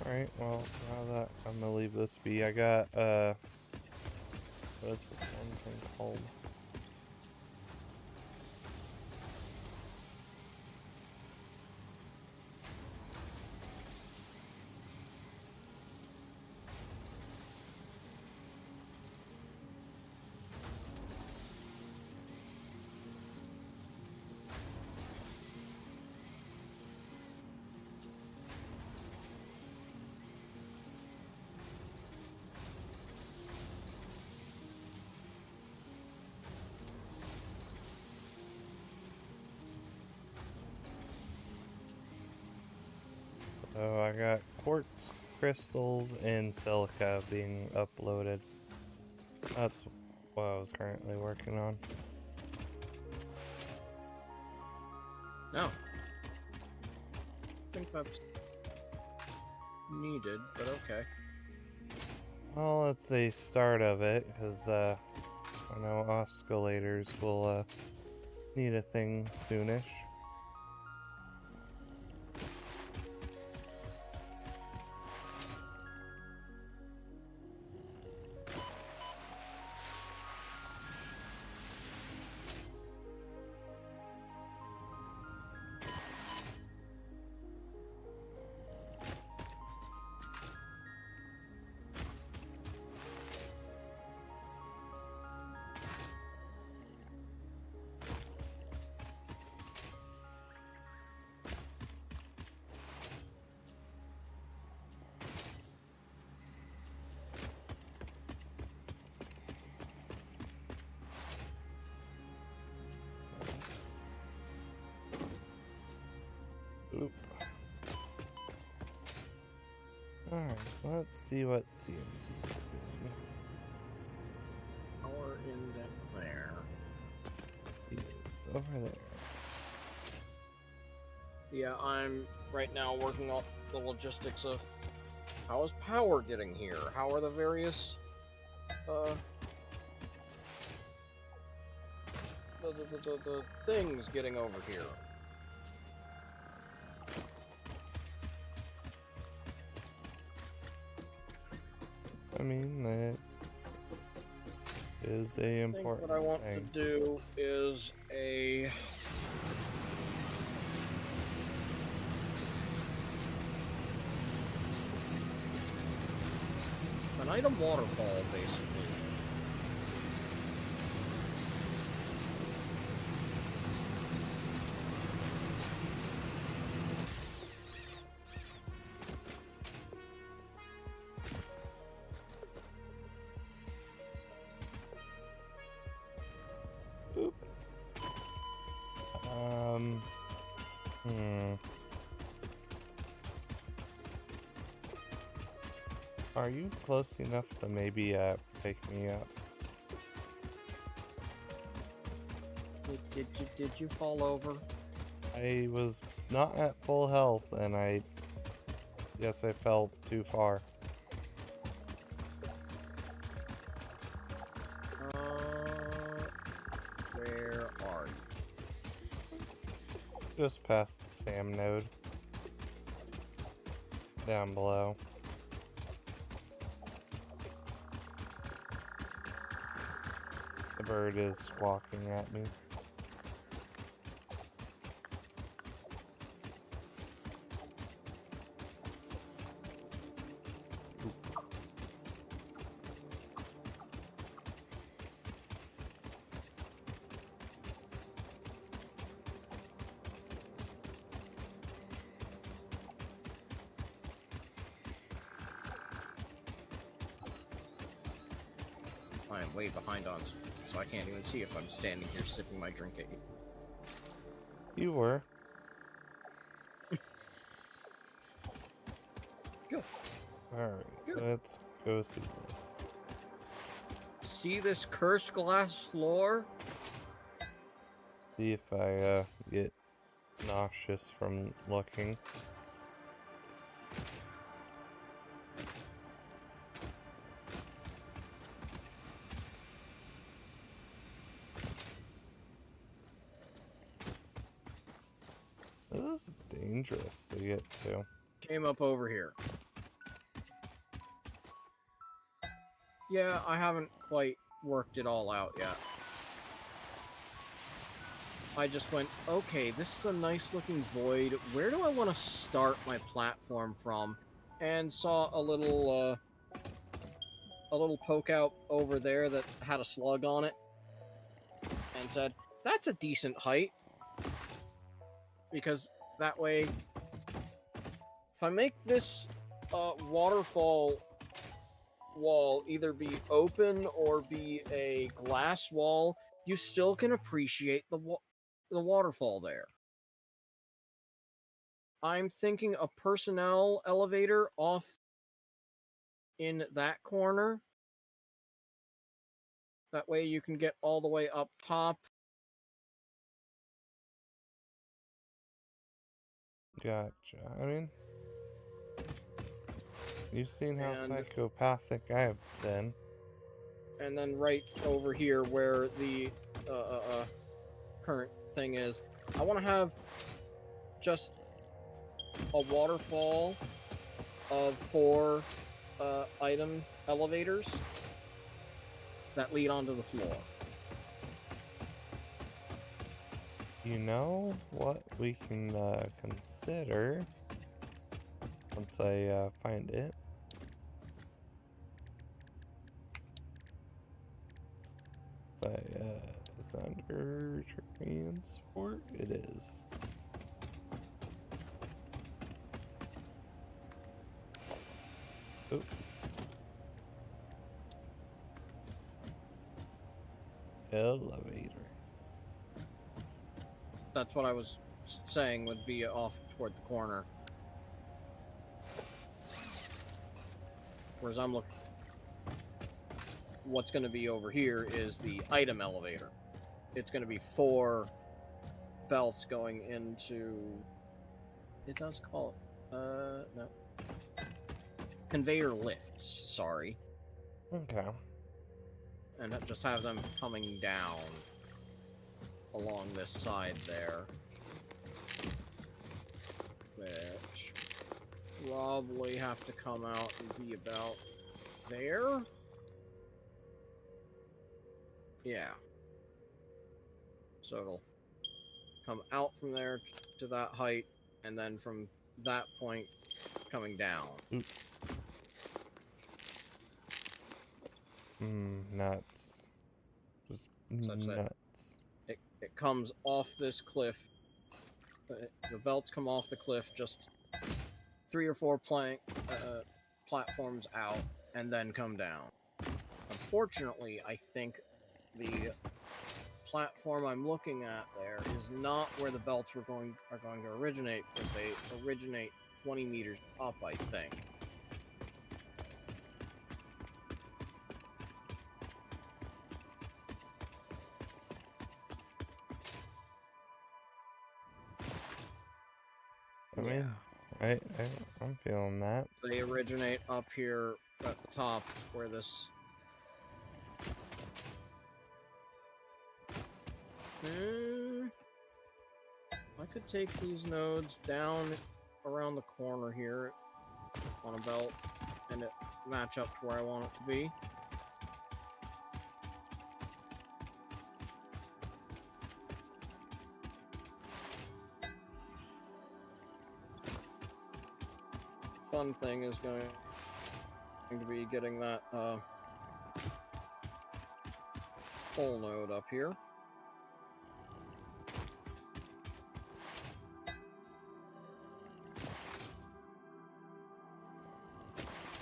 Alright, well, now that I'm gonna leave this be, I got, what's this one thing called? So I got quartz crystals and silica being uploaded. That's what I was currently working on. No. I think that's needed, but okay. Well, it's a start of it, because I know oscillators will need a thing soonish. Oop. Alright, let's see what CMC is doing. Power index there. It's over there. Yeah, I'm right now working on the logistics of how is power getting here? How are the various the things getting over here? I mean, that is a important What I want thing. to do is An item waterfall, basically. Oop. Are you close enough to maybe pick me up? Did you fall over? I was not at full health, and I fell too far. Where are you? Just past the SAM node. Down below. The bird is squawking at me. I am way behind on, so I can't even see if I'm standing here sipping my drink at you. You were. Good. Alright, Good. let's go see this. See this cursed glass floor? See if I get nauseous from looking. This is dangerous to get to. Came up over here. Yeah, I haven't quite worked it all out yet. I just went, okay, this is a nice looking void. Where do I want to start my platform from? And saw a little poke out over there that had a slug on it. And said, that's a decent height. Because that way, if I make this waterfall wall either be open or be a glass wall, you still can appreciate the waterfall there. I'm thinking a personnel elevator off in that corner. That way you can get all the way up top. Gotcha. I mean, you've seen how And- psychopathic I have been. And then right over here where the current thing is, I want to have just a waterfall of 4 item elevators that lead onto the floor. You know what we can consider once I find it? Is it under transport? It is. Oop. Elevator. That's what I was saying would be off toward the corner. Whereas I'm looking... What's going to be over here is the item elevator. It's going to be 4 belts going into... It does call it... no. Conveyor lifts, sorry. Okay. And just have them coming down along this side there. Which probably have to come out and be about there? Yeah. So it'll come out from there to that height, and then from that point coming down. Oop. Nuts. Just Such that nuts. it comes off this cliff. The belts come off the cliff just 3 or 4 platforms out and then come down. Unfortunately, I think the platform I'm looking at there is not where the belts are going to originate, because they originate 20 meters up, I think. I mean, I'm feeling that. They originate up here at the top where this... I could take these nodes down around the corner here on a belt and it match up to where I want it to be. Fun thing is going to be getting that pole node up here.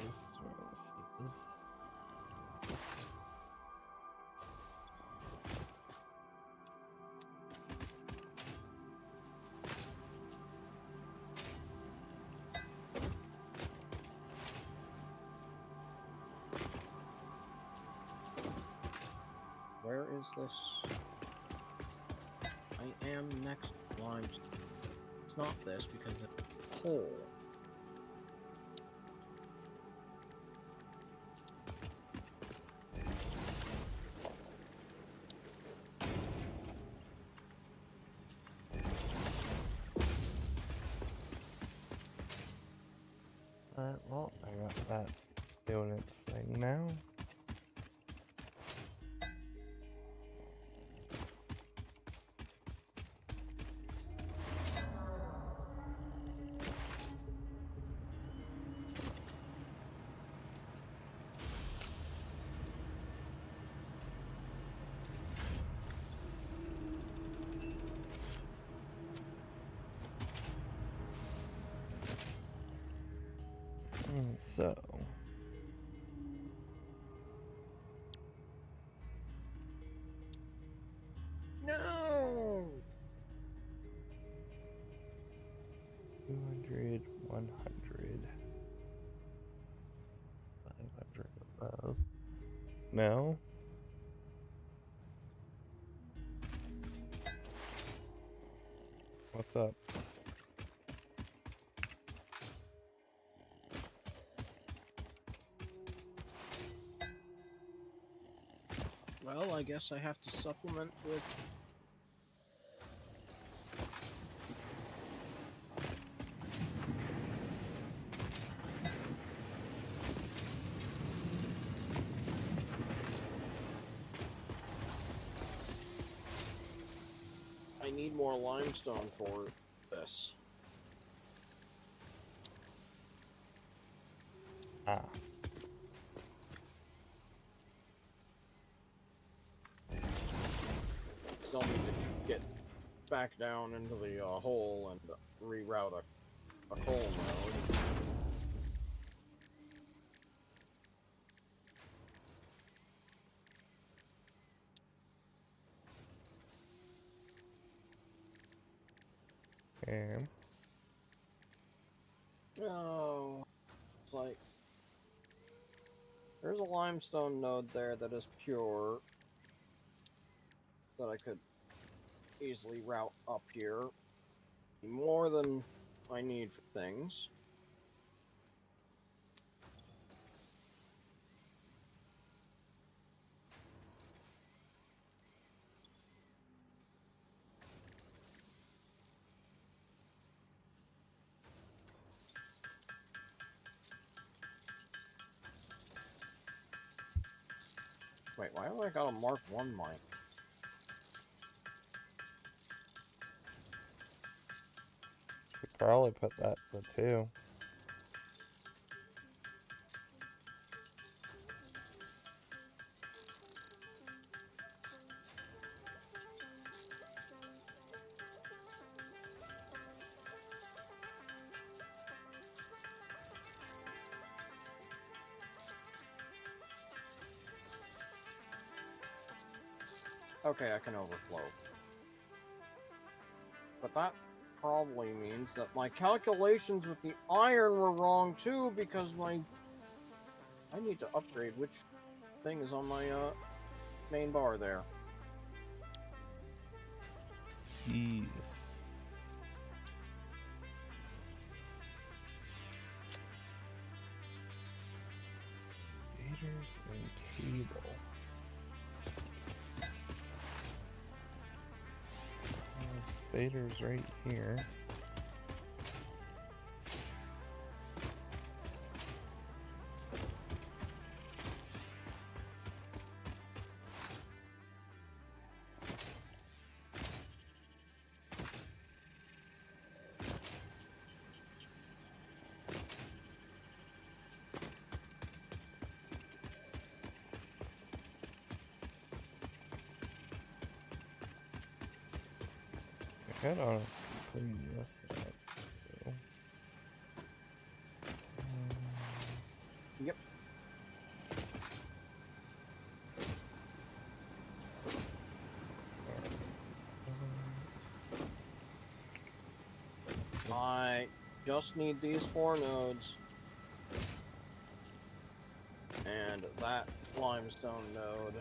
This is where this is. Where is this? I am next to limestone. It's not this because it's a hole. Well, I got that doing its thing now. So, No! 200, 100, 500 of those. No. What's up? Well, I guess I have to supplement with... I need more limestone for this. Ah. Still need to get back down into the hole and reroute a coal node. Okay. Oh, it's like there's a limestone node there that is pure that I could easily route up here. More than I need for things. Wait, why have I got a Mark 1 mic? Should probably put that for 2. Okay, I can overflow. But that probably means that my calculations with the iron were wrong too, because I need to upgrade which thing is on my main bar there. Jeez. Stators and cable. Stators right here. I could honestly clean this up. Too. Yep. I just need these 4 nodes. And that limestone node.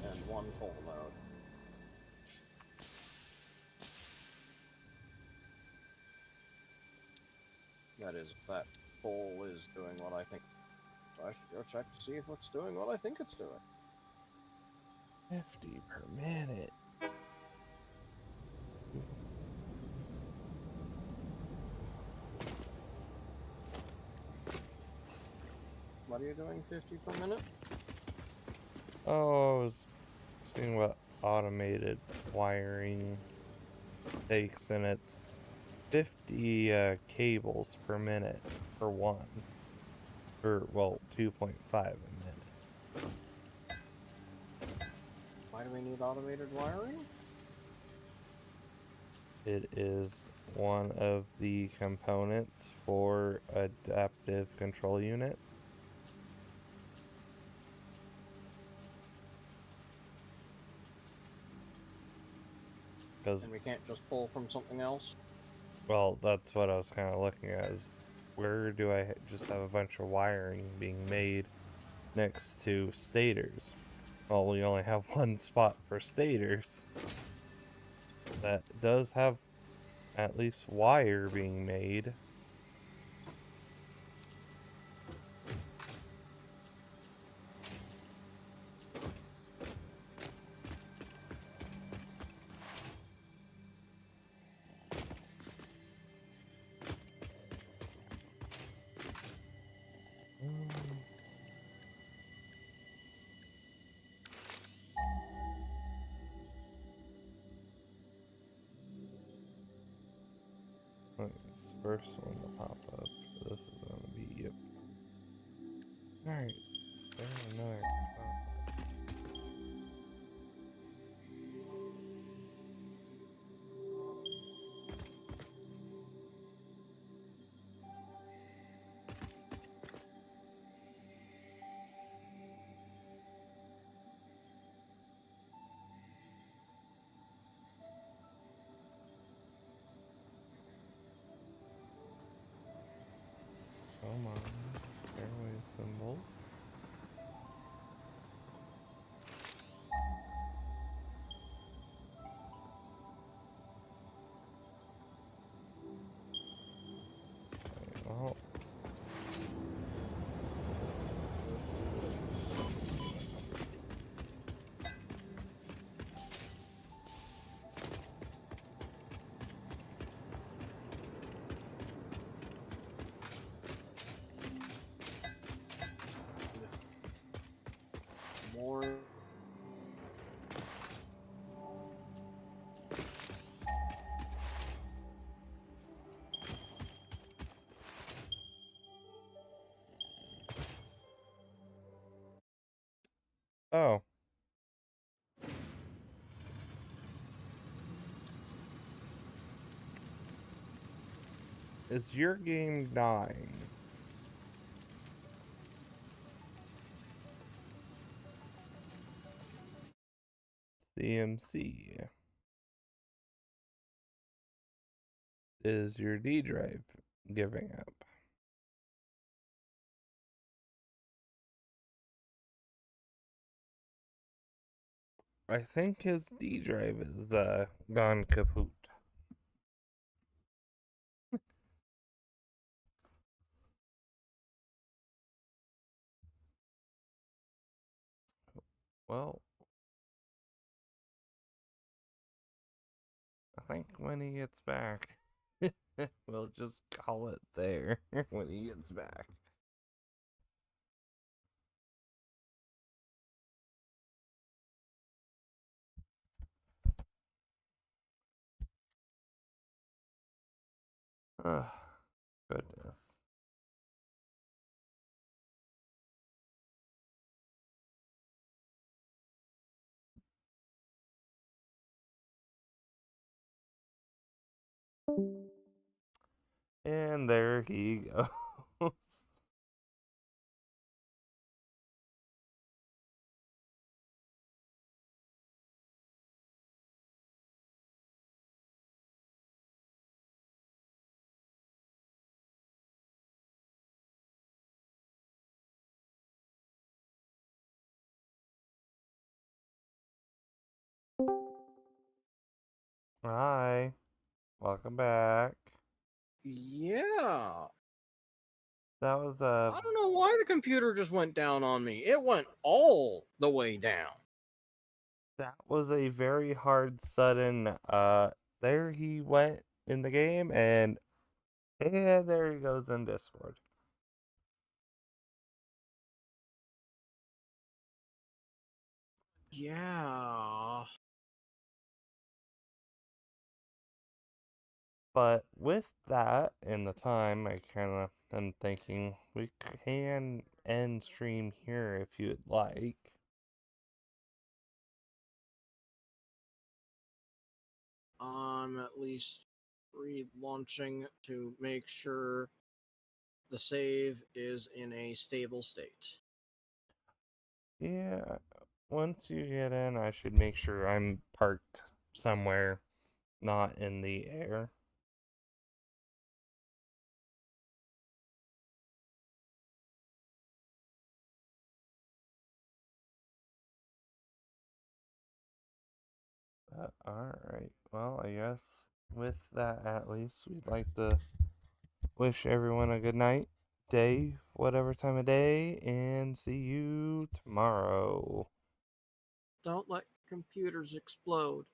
And 1 coal node. That is, if that coal is doing what I think. So I should go check to see if it's doing what I think it's doing. 50 per minute. What are you doing 50 per minute? Oh, I was seeing what automated wiring takes, and it's 50 cables per minute for one. Or, well, 2.5 a minute. Why do we need automated wiring? It is one of the components for adaptive control unit. And we can't just pull from something else? Well, that's what I was kind of looking at, is where do I just have a bunch of wiring being made next to stators? Well, we only have one spot for stators. That does have at least wire being made. This first one to pop up. This is gonna be, yep. Alright, is there another come on, airway symbols. Well, More. oh. Is your game dying? CMC. Is your D drive giving up? I think his D drive is gone kaput. Well, I think when he gets back, we'll just call it there when he gets back. Oh, goodness. And there he goes. Hi, welcome back. Yeah. That was I don't know why the computer just went down on me. It went all the way down. a very hard sudden there he went in the game and there he goes in Discord. Yeah. But with that in the time, I kind of am thinking we can end stream here if you'd like. I'm at least relaunching to make sure the save is in a stable state. Yeah, once you get in, I should make sure I'm parked somewhere not in the air. Alright, well, I guess with that at least, we'd like to wish everyone a good night, day, whatever time of day, and see you tomorrow. Don't let computers explode.